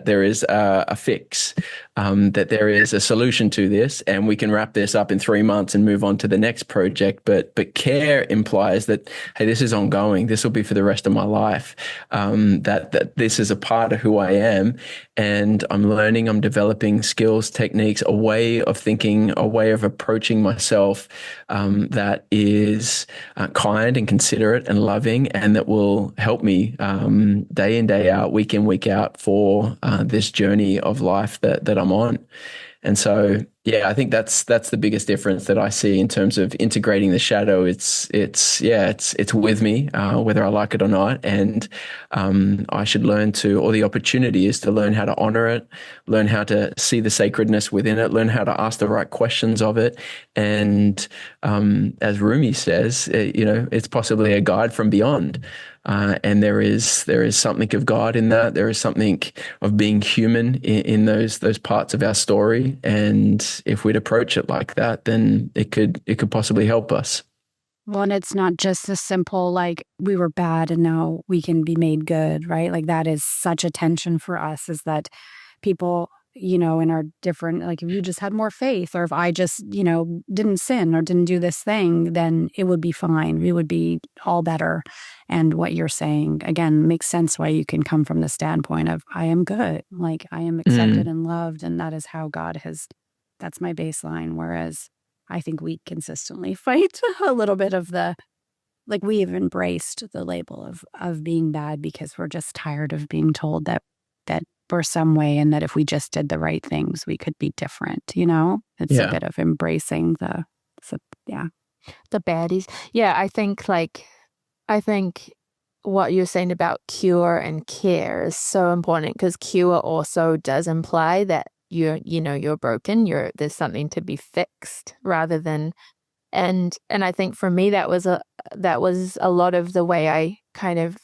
there is a fix, that there is a solution to this, and we can wrap this up in 3 months and move on to the next project. But care implies that, hey, this is ongoing. This will be for the rest of my life. That this is a part of who I am, and I'm learning. I'm developing skills, techniques, a way of thinking, a way of approaching myself that is kind and considerate and loving, and that will help me day in, day out, week in, week out for this journey of life that I'm on. And so, I think that's the biggest difference that I see in terms of integrating the shadow. It's with me, whether I like it or not. And I should learn to, or the opportunity is to learn how to honor it, learn how to see the sacredness within it, learn how to ask the right questions of it. And as Rumi says, it's possibly a guide from beyond. And there is something of God in that. There is something of being human in those parts of our story. And if we'd approach it like that, then it could possibly help us.
Well, and it's not just a simple, like, we were bad and now we can be made good, right? Like, that is such a tension for us, is that people, in our different, like, if you just had more faith, or if I just, didn't sin or didn't do this thing, then it would be fine. We would be all better. And what you're saying, again, makes sense why you can come from the standpoint of, I am good. Like, I am accepted and loved. And that is how God that's my baseline. Whereas I think we consistently fight a little bit of we've embraced the label of being bad because we're just tired of being told that we're some way, and that if we just did the right things, we could be different. It's a bit of embracing the
baddies. Yeah, I think what you're saying about cure and care is so important, because cure also does imply that you're broken. There's something to be fixed rather than, and I think for me that was a lot of the way I kind of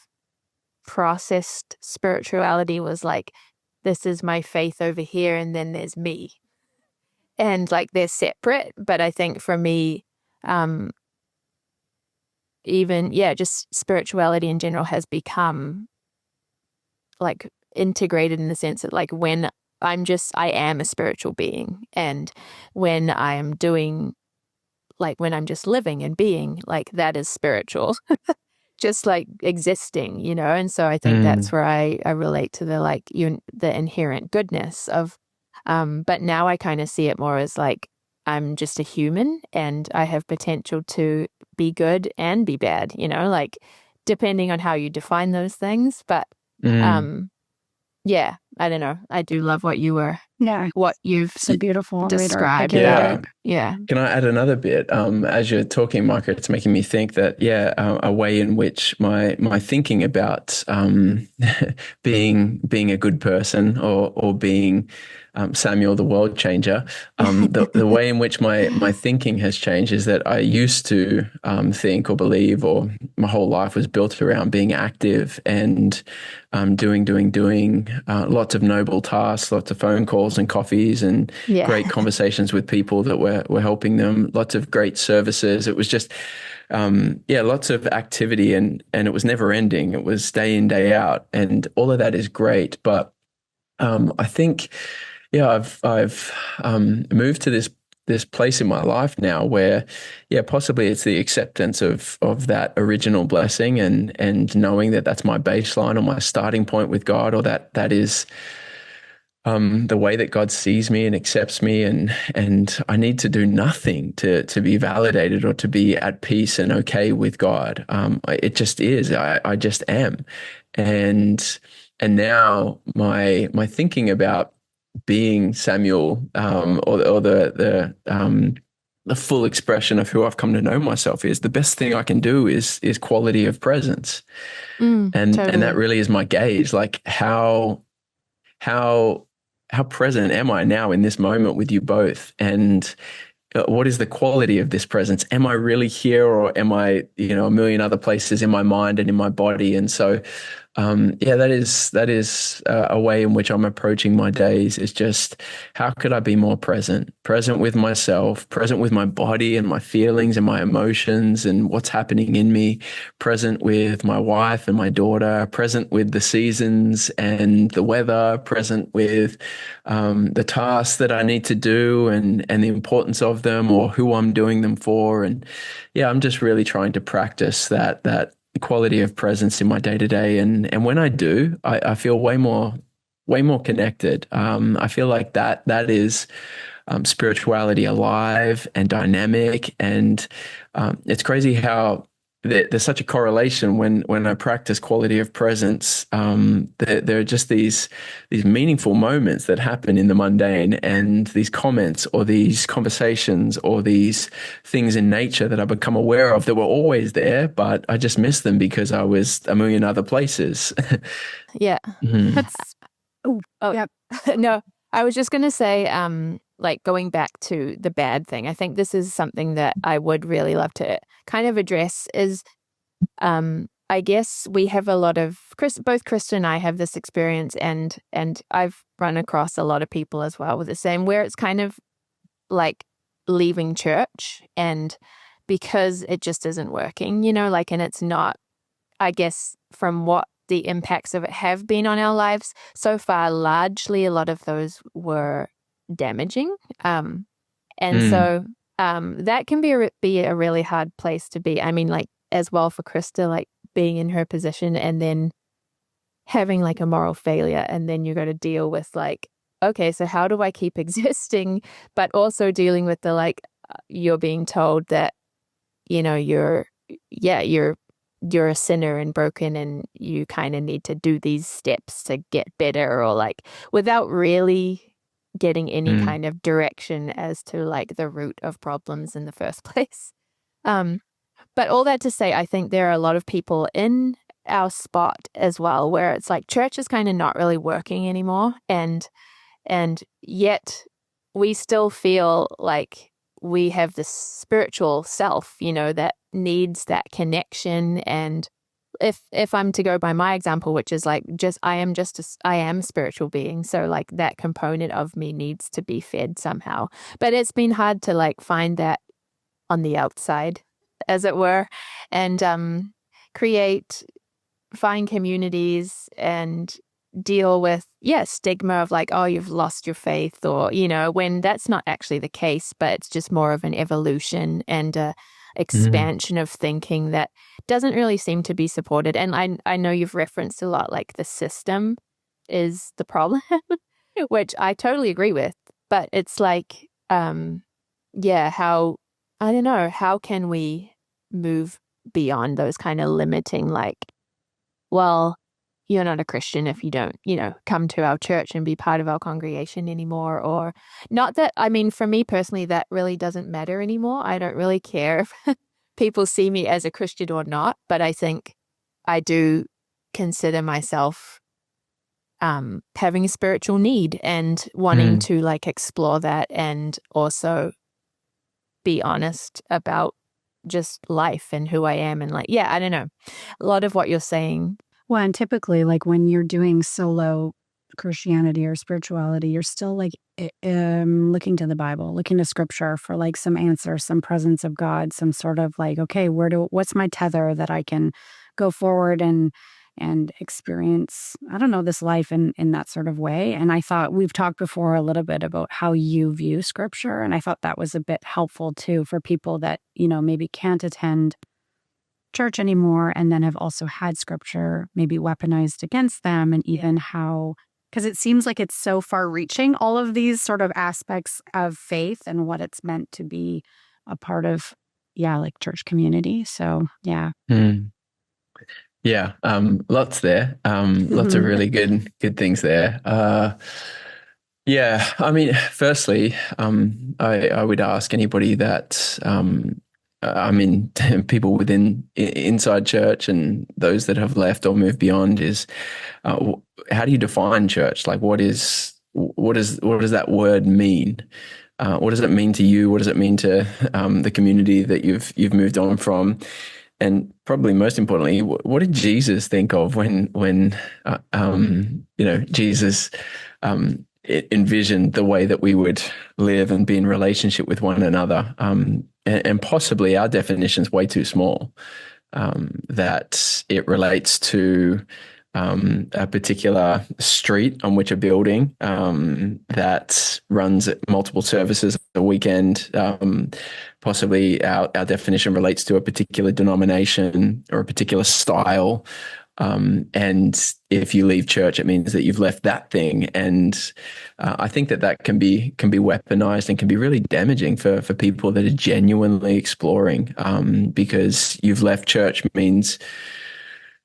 processed spirituality, was like, this is my faith over here, and then there's me, and like they're separate. But I think for me, just spirituality in general has become like integrated in the sense that, like, when I am a spiritual being, and when I am doing, like, when I'm just living and being, like, that is spiritual. Just like existing, and so I think that's where I relate to the inherent goodness of, but now I kind of see it more as like, I'm just a human and I have potential to be good and be bad, like, depending on how you define those things. But I don't know. I do love what you've
so beautiful
described.
Yeah. Can I add another bit? As you're talking, Micah, it's making me think that, a way in which my thinking about being a good person or being Samuel, the world changer. The way in which my thinking has changed is that I used to think or believe, or my whole life was built around being active and doing, lots of noble tasks, lots of phone calls and coffees and
Yeah.
great conversations with people that were helping them, lots of great services. It was just, lots of activity, and it was never ending. It was day in, day out, and all of that is great. But I think, I've moved to this place in my life now where, possibly it's the acceptance of that original blessing, and knowing that that's my baseline or my starting point with God, or that is the way that God sees me and accepts me, and I need to do nothing to be validated or to be at peace and okay with God. It just is. I just am, and now my thinking about being Samuel, or the full expression of who I've come to know myself is, the best thing I can do is quality of presence, and
Totally.
that really is my gauge. Like how present am I now in this moment with you both? And what is the quality of this presence? Am I really here, or am I, a million other places in my mind and in my body? And so, that is a way in which I'm approaching my days, is just, how could I be more present with myself, present with my body and my feelings and my emotions and what's happening in me, present with my wife and my daughter, present with the seasons and the weather, present with the tasks that I need to do, and the importance of them, or who I'm doing them for. And I'm just really trying to practice that quality of presence in my day to day. And when I do, I feel way more connected. I feel like that is spirituality alive and dynamic. And it's crazy how there's such a correlation when I practice quality of presence. There are just these meaningful moments that happen in the mundane, and these comments or these conversations or these things in nature that I become aware of that were always there, but I just missed them because I was a million other places.
Yeah.
Mhm.
That's, yeah.
No, I was just going to say, like going back to the bad thing, I think this is something that I would really love to kind of address is, I guess we have a lot of, both Christa and I have this experience, and I've run across a lot of people as well with the same, where it's kind of like leaving church, and because it just isn't working, and it's not, I guess, from what the impacts of it have been on our lives so far, largely a lot of those were damaging. So that can be a really hard place to be. I mean, like, as well for Christa, like being in her position and then having like a moral failure, and then you got to deal with like, okay, so how do I keep existing, but also dealing with the like, you're being told that, you're a sinner and broken, and you kind of need to do these steps to get better, or like without really getting any kind of direction as to like the root of problems in the first place. But all that to say, I think there are a lot of people in our spot as well where it's like church is kind of not really working anymore, and yet we still feel like we have this spiritual self, that needs that connection. And if I'm to go by my example, which is like I am a spiritual being, so like that component of me needs to be fed somehow. But it's been hard to like find that on the outside, as it were, and find communities and deal with stigma of like, oh, you've lost your faith, or when that's not actually the case, but it's just more of an evolution and expansion of thinking that doesn't really seem to be supported. And I know you've referenced a lot like the system is the problem, which I totally agree with, but it's like how, I don't know, how can we move beyond those kind of limiting, like, well, you're not a Christian if you don't, come to our church and be part of our congregation anymore. Or not that, I mean, for me personally, that really doesn't matter anymore. I don't really care if people see me as a Christian or not, but I think I do consider myself having a spiritual need and wanting to like explore that and also be honest about just life and who I am. And like, yeah, I don't know. A lot of what you're saying.
Well, and typically, like when you're doing solo Christianity or spirituality, you're still like looking to the Bible, looking to Scripture for like some answer, some presence of God, some sort of like, okay, what's my tether that I can go forward and experience, I don't know, this life in that sort of way. And I thought we've talked before a little bit about how you view Scripture, and I thought that was a bit helpful too for people that, you know, maybe can't attend church anymore and then have also had Scripture maybe weaponized against them, and even how, because it seems like it's so far reaching, all of these sort of aspects of faith and what it's meant to be a part of, like church community. So, yeah.
Yeah, lots there. Lots of really good things there. Yeah, I mean, firstly, I would ask anybody that, I mean, people inside church and those that have left or moved beyond is, how do you define church? Like, what does that word mean? What does it mean to you? What does it mean to the community that you've moved on from? And probably most importantly, what did Jesus think of when Jesus envisioned the way that we would live and be in relationship with one another? And possibly our definition's way too small, that it relates to a particular street on which a building that runs multiple services a weekend. Possibly our definition relates to a particular denomination or a particular style. And if you leave church, it means that you've left that thing. And I think that can be weaponized and can be really damaging for people that are genuinely exploring, because you've left church means,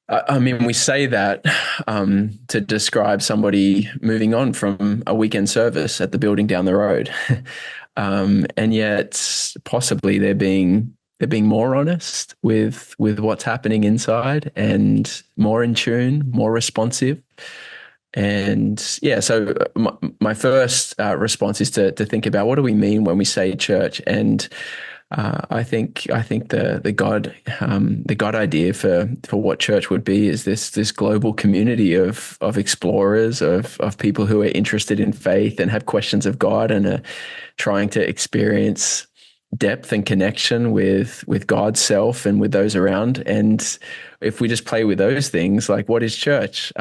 I mean, we say that to describe somebody moving on from a weekend service at the building down the road. And yet possibly they're being more honest with what's happening inside and more in tune, more responsive. And yeah, so my first response is to think about, what do we mean when we say church? And I think the God idea for what church would be is this global community of explorers, of people who are interested in faith and have questions of God and are trying to experience depth and connection with God's self and with those around. And if we just play with those things, like, what is church?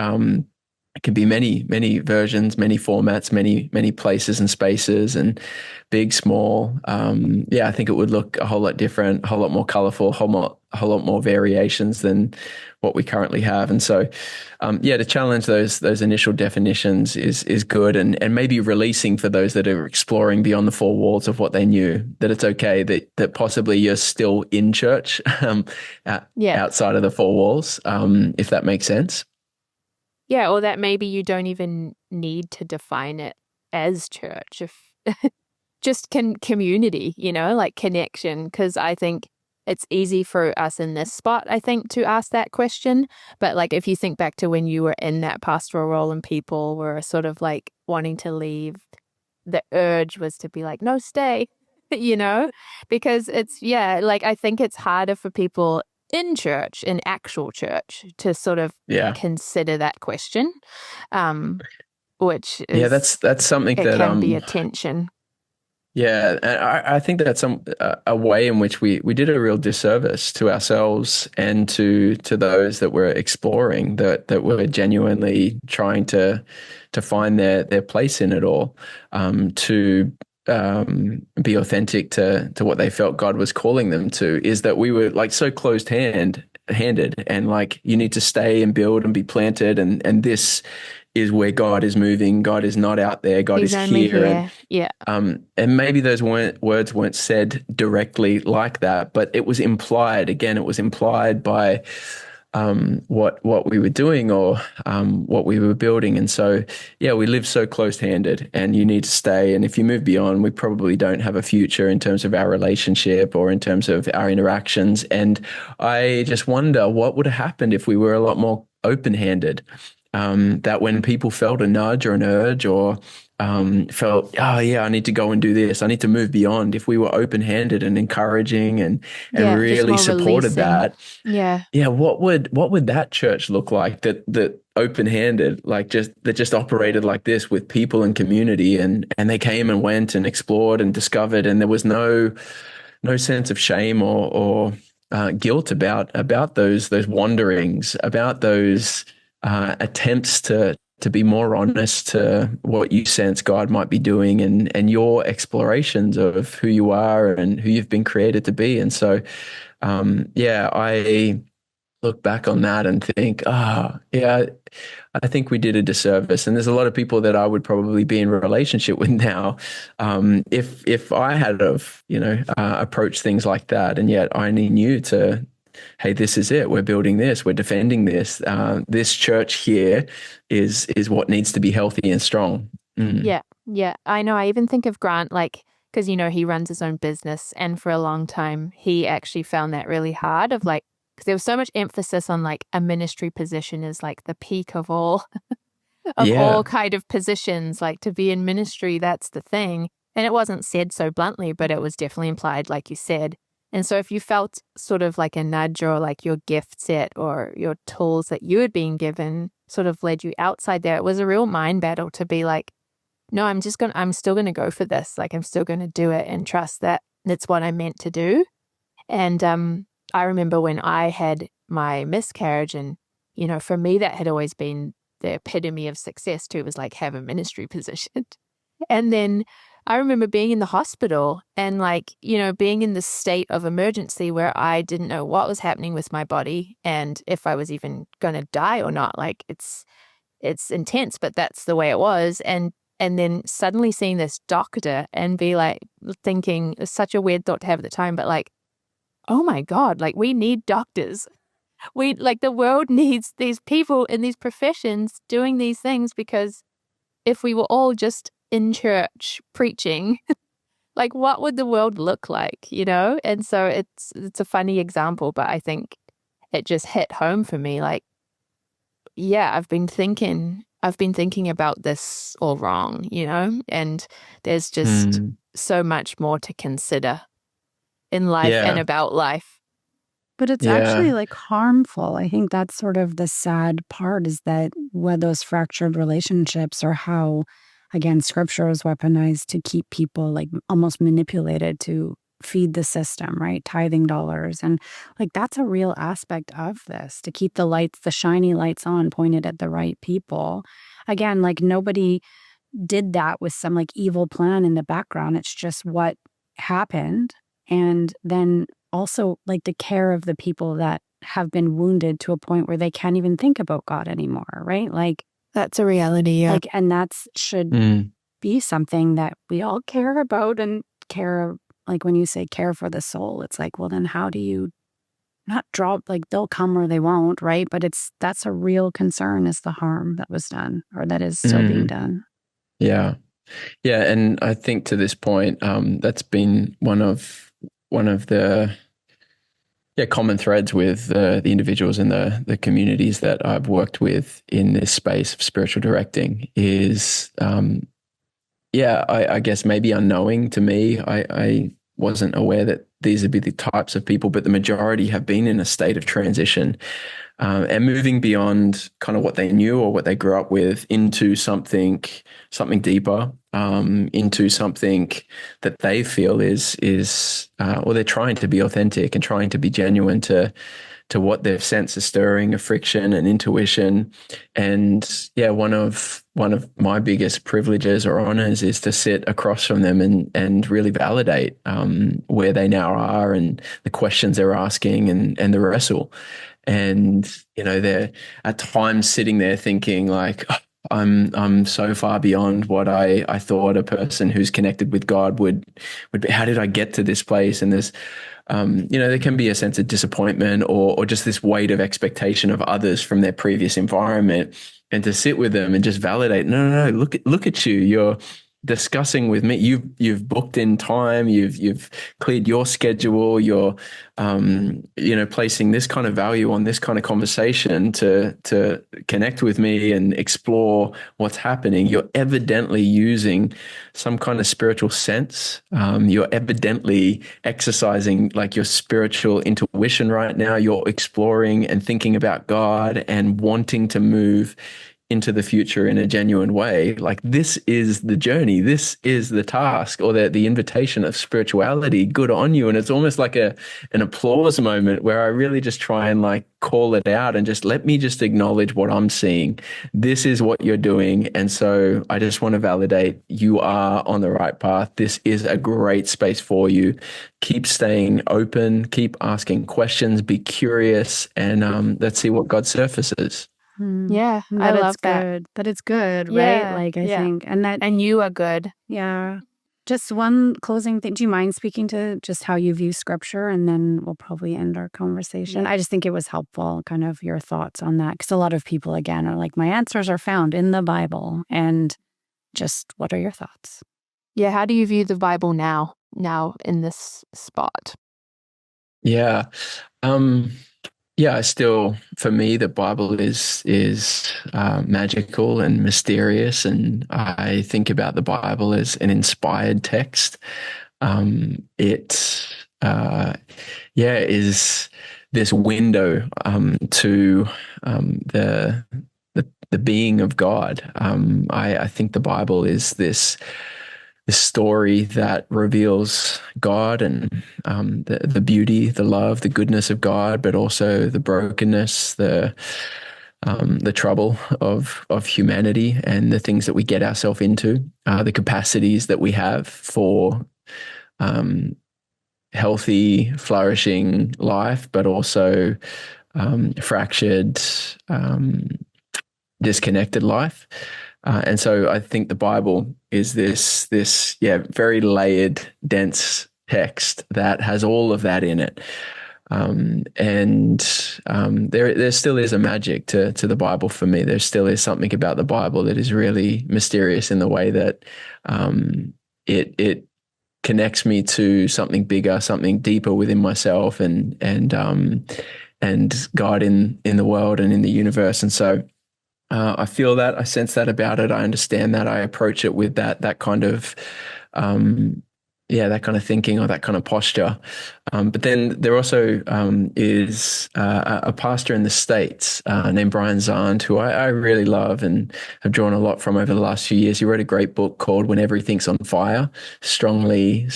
It can be many versions, many formats, many places and spaces, and big, small. I think it would look a whole lot different, a whole lot more colorful, a whole lot more variations than what we currently have. And so, to challenge those initial definitions is good, and maybe releasing for those that are exploring beyond the four walls of what they knew, that it's okay that possibly you're still in church outside of the four walls, if that makes sense.
Yeah, or that maybe you don't even need to define it as church, if just community, like connection, because I think it's easy for us in this spot, I think, to ask that question. But like, if you think back to when you were in that pastoral role and people were sort of like wanting to leave, the urge was to be like, no, stay, because it's, like, I think it's harder for people in church, in actual church, to sort of consider that question, which is,
that's something that
can be a tension.
Yeah, and I think that's a way in which we did a real disservice to ourselves and to those that were exploring, that were genuinely trying to find their place in it all, to be authentic to what they felt God was calling them to, is that we were like so closed-handed and like, you need to stay and build and be planted, and this is where God is moving. God is not out there. God is here. And maybe those words weren't said directly like that, but it was implied. Again, it was implied by what we were doing or what we were building. And so, we live so close-handed, and you need to stay. And if you move beyond, we probably don't have a future in terms of our relationship or in terms of our interactions. And I just wonder what would have happened if we were a lot more open-handed that when people felt a nudge or an urge or felt, oh yeah, I need to go and do this, I need to move beyond. If we were open-handed and encouraging and
Yeah, just
really
more
supported
releasing.
that,
Yeah.
yeah, what would that church look like? That open-handed, like just operated like this with people and community, and they came and went and explored and discovered, and there was no sense of shame or guilt about those wanderings, about those attempts to be more honest to what you sense God might be doing and your explorations of who you are and who you've been created to be. And so, yeah, I look back on that and think, yeah, I think we did a disservice. And there's a lot of people that I would probably be in a relationship with now, if I had of approached things like that. And yet I only knew to, hey, this is it. We're building this. We're defending this. This church here is what needs to be healthy and strong.
Yeah. Yeah. I know. I even think of Grant, like, because, he runs his own business. And for a long time, he actually found that really hard of like, because there was so much emphasis on like a ministry position is like the peak of all of all
Yeah.
kind of positions, like to be in ministry, that's the thing. And it wasn't said so bluntly, but it was definitely implied, like you said. And so if you felt sort of like a nudge or like your gift set or your tools that you had been given sort of led you outside there, it was a real mind battle to be like, no, I'm still going to go for this. Like I'm still going to do it and trust that it's what I'm meant to do. And I remember when I had my miscarriage and, for me, that had always been the epitome of success too, was like have a ministry position. And then I remember being in the hospital and like, being in this state of emergency where I didn't know what was happening with my body and if I was even going to die or not. Like it's intense, but that's the way it was. And then suddenly seeing this doctor and be like thinking, it's such a weird thought to have at the time, but like, oh my God, like we need doctors. The world needs these people in these professions doing these things, because if we were all just in church preaching, like what would the world look like, And so it's a funny example, but I think it just hit home for me. Like, yeah, I've been thinking about this all wrong, and there's just so much more to consider in life and about life.
But it's actually like harmful. I think that's sort of the sad part, is that where those fractured relationships or how, again, scripture is weaponized to keep people like almost manipulated to feed the system, right? Tithing dollars. And like, that's a real aspect of this, to keep the shiny lights on, pointed at the right people. Again, like nobody did that with some like evil plan in the background. It's just what happened. And then also like the care of the people that have been wounded to a point where they can't even think about God anymore, right? Like
that's a reality. Yeah.
Like, and that should be something that we all care about and care. Like when you say care for the soul, it's like, well, then how do you not draw, like they'll come or they won't, right? But that's a real concern, is the harm that was done or that is still being done.
Yeah. Yeah. And I think to this point, that's been one of the common threads with the individuals in the communities that I've worked with in this space of spiritual directing is, I guess maybe unknowing to me. I wasn't aware that these would be the types of people, but the majority have been in a state of transition and moving beyond kind of what they knew or what they grew up with into something deeper, into something that they feel is or they're trying to be authentic and trying to be genuine to what they've sensed a stirring of friction and intuition. And one of my biggest privileges or honors is to sit across from them and really validate where they now are and the questions they're asking and the wrestle. And, they're at times sitting there thinking like, oh, I'm so far beyond what I thought a person who's connected with God would be. How did I get to this place? And there's, there can be a sense of disappointment or just this weight of expectation of others from their previous environment, and to sit with them and just validate, no, look at you. discussing with me. You've booked in time. You've cleared your schedule. You're placing this kind of value on this kind of conversation to connect with me and explore what's happening. You're evidently using some kind of spiritual sense. You're evidently exercising like your spiritual intuition right now. You're exploring and thinking about God and wanting to move into the future in a genuine way. Like, this is the journey, this is the task, or the invitation of spirituality. Good on you. And it's almost like an applause moment where I really just try and like call it out and just let me just acknowledge what I'm seeing. This is what you're doing. And so I just want to validate you are on the right path. This is a great space for you. Keep staying open, keep asking questions, be curious, and let's see what God surfaces.
Yeah, I love that.
Good. That it's good,
Yeah,
right? Like, I
yeah.
think,
And you are good.
yeah. Just one closing thing. Do you mind speaking to just how you view scripture? And then we'll probably end our conversation.
Yeah.
I just think it was helpful, kind of your thoughts on that. Because a lot of people, again, are like, my answers are found in the Bible. And just what are your thoughts?
Yeah, how do you view the Bible now in this spot?
Yeah. Yeah, still, for me, the Bible is magical and mysterious, and I think about the Bible as an inspired text. It, is this window to the being of God. I think the Bible is this story that reveals God and the beauty, the love, the goodness of God, but also the brokenness, the trouble of humanity, and the things that we get ourselves into, the capacities that we have for healthy, flourishing life, but also fractured, disconnected life. And so I think the Bible is this very layered, dense text that has all of that in it. There still is a magic to the Bible for me. There still is something about the Bible that is really mysterious in the way that it connects me to something bigger, something deeper within myself, and God in the world and in the universe. And so I feel that, I sense that about it. I understand that. I approach it with that kind of, that kind of thinking or that kind of posture. But then there also is a pastor in the States named Brian Zahnd, who I really love and have drawn a lot from over the last few years. He wrote a great book called When Everything's on Fire. Strongly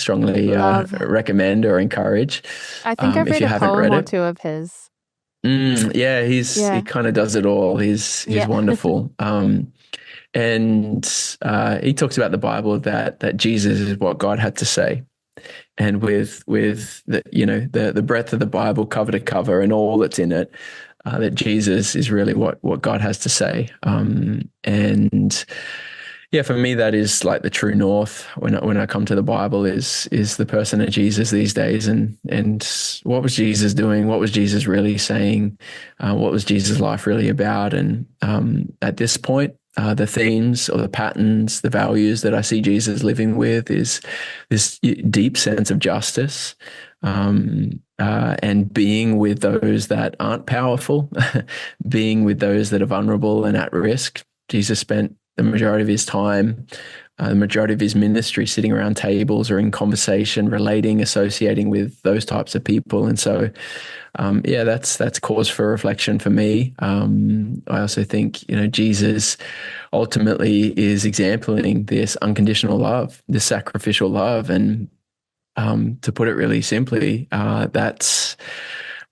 recommend or encourage.
I think I've read a poem or two of his.
He kind of does it all. He's wonderful. And he talks about the Bible that Jesus is what God had to say, and with the breadth of the Bible cover to cover and all that's in it, that Jesus is really what God has to say. For me, that is like the true north when I come to the Bible is the person of Jesus these days, and what was Jesus doing? What was Jesus really saying? What was Jesus' life really about? And at this point, the themes or the patterns, the values that I see Jesus living with is this deep sense of justice, and being with those that aren't powerful, being with those that are vulnerable and at risk. Jesus spent the majority of his time, the majority of his ministry sitting around tables or in conversation, relating, associating with those types of people. And so, that's cause for reflection for me. I also think, Jesus ultimately is exempling this unconditional love, this sacrificial love. And to put it really simply, that's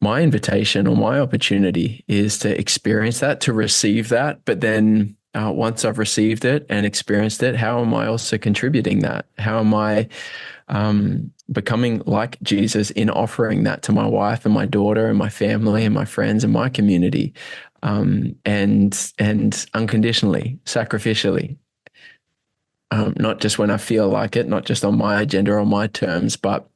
my invitation or my opportunity is to experience that, to receive that, but then once I've received it and experienced it, how am I also contributing that? How am I becoming like Jesus in offering that to my wife and my daughter and my family and my friends and my community, and unconditionally, sacrificially, not just when I feel like it, not just on my agenda or my terms, but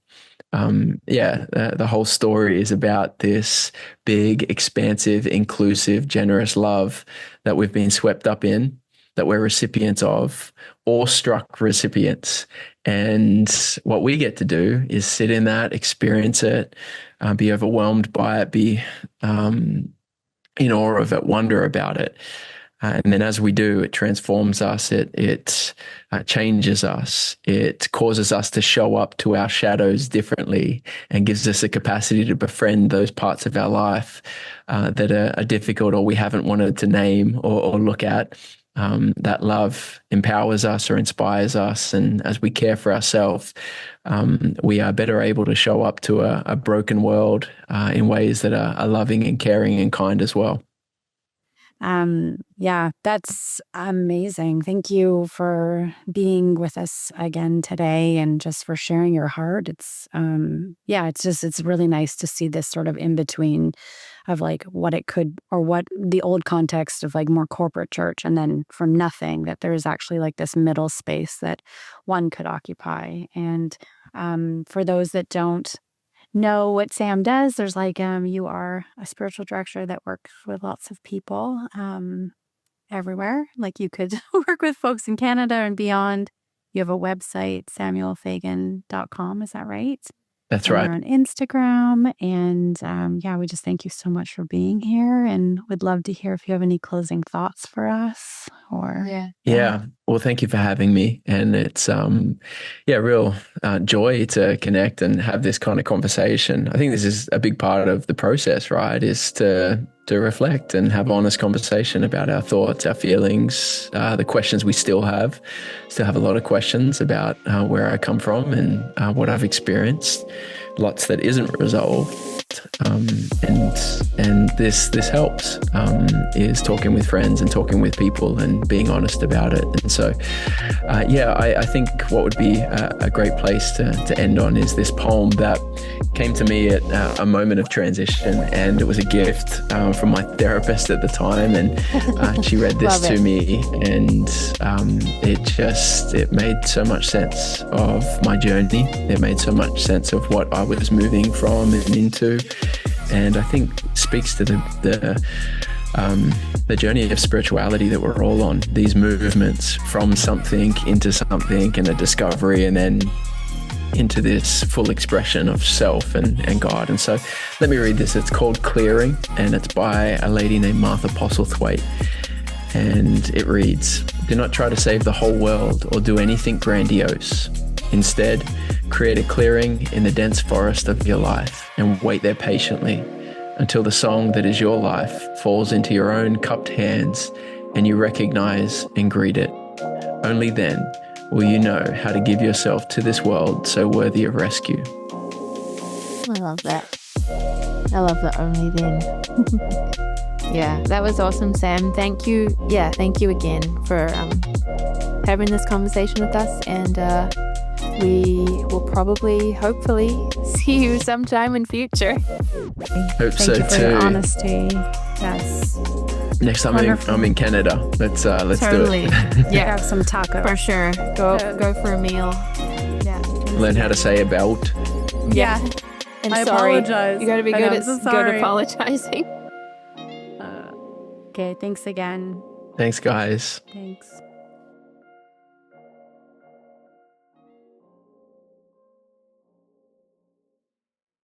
the whole story is about this big, expansive, inclusive, generous love that we've been swept up in. that we're recipients of, awestruck recipients. And what we get to do is sit in that, experience it, be overwhelmed by it, be in awe of it, wonder about it. And then as we do, it transforms us, it changes us, it causes us to show up to our shadows differently and gives us the capacity to befriend those parts of our life that are difficult or we haven't wanted to name or look at. That love empowers us or inspires us. And as we care for ourselves, we are better able to show up to a broken world in ways that are loving and caring and kind as well.
Yeah, that's amazing. Thank you for being with us again today and just for sharing your heart. It's it's really nice to see this sort of in between of like what it could, or what the old context of like more corporate church, and then from nothing, that there's actually like this middle space that one could occupy. And for those that don't know what Sam does, there's like you are a spiritual director that works with lots of people everywhere. Like you could work with folks in Canada and beyond. You have a website, samuelfagan.com, is that right?
That's
And
right.
you're on Instagram. And we just thank you so much for being here, and would love to hear if you have any closing thoughts for us. Or
Yeah. Well, thank you for having me. And it's, real joy to connect and have this kind of conversation. I think this is a big part of the process, right? Is to reflect and have honest conversation about our thoughts, our feelings, the questions we still have. Still have a lot of questions about where I come from and what I've experienced. Lots that isn't resolved. And this helps, is talking with friends and talking with people and being honest about it. And so, I think what would be a great place to end on is this poem that came to me at a moment of transition, and it was a gift from my therapist at the time, and she read this to me, and it made so much sense of my journey. It made so much sense of what I was moving from and into. And I think speaks to the journey of spirituality that we're all on. These movements from something into something, and a discovery, and then into this full expression of self and God. And so let me read this. It's called Clearing, and it's by a lady named Martha Postlethwaite. And it reads, "Do not try to save the whole world or do anything grandiose. Instead, create a clearing in the dense forest of your life and wait there patiently until the song that is your life falls into your own cupped hands and you recognize and greet it. Only then will you know how to give yourself to this world so worthy of rescue."
I love that. I love the only then. Yeah, that was awesome, Sam. Thank you. Yeah, thank you again for having this conversation with us. And we will probably, hopefully, see you sometime in future.
Hope
thank
so
you for
too.
your honesty. Yes.
Next time I'm in Canada, let's
Totally.
do it.
Yeah,
Have some tacos.
for sure. Go for a meal. Yeah.
Learn how to say about.
Yeah. And
I
sorry.
apologize.
You got to be
I
good
know,
at
I'm so
good
sorry.
apologizing.
Okay, thanks again.
Thanks, guys.
Thanks.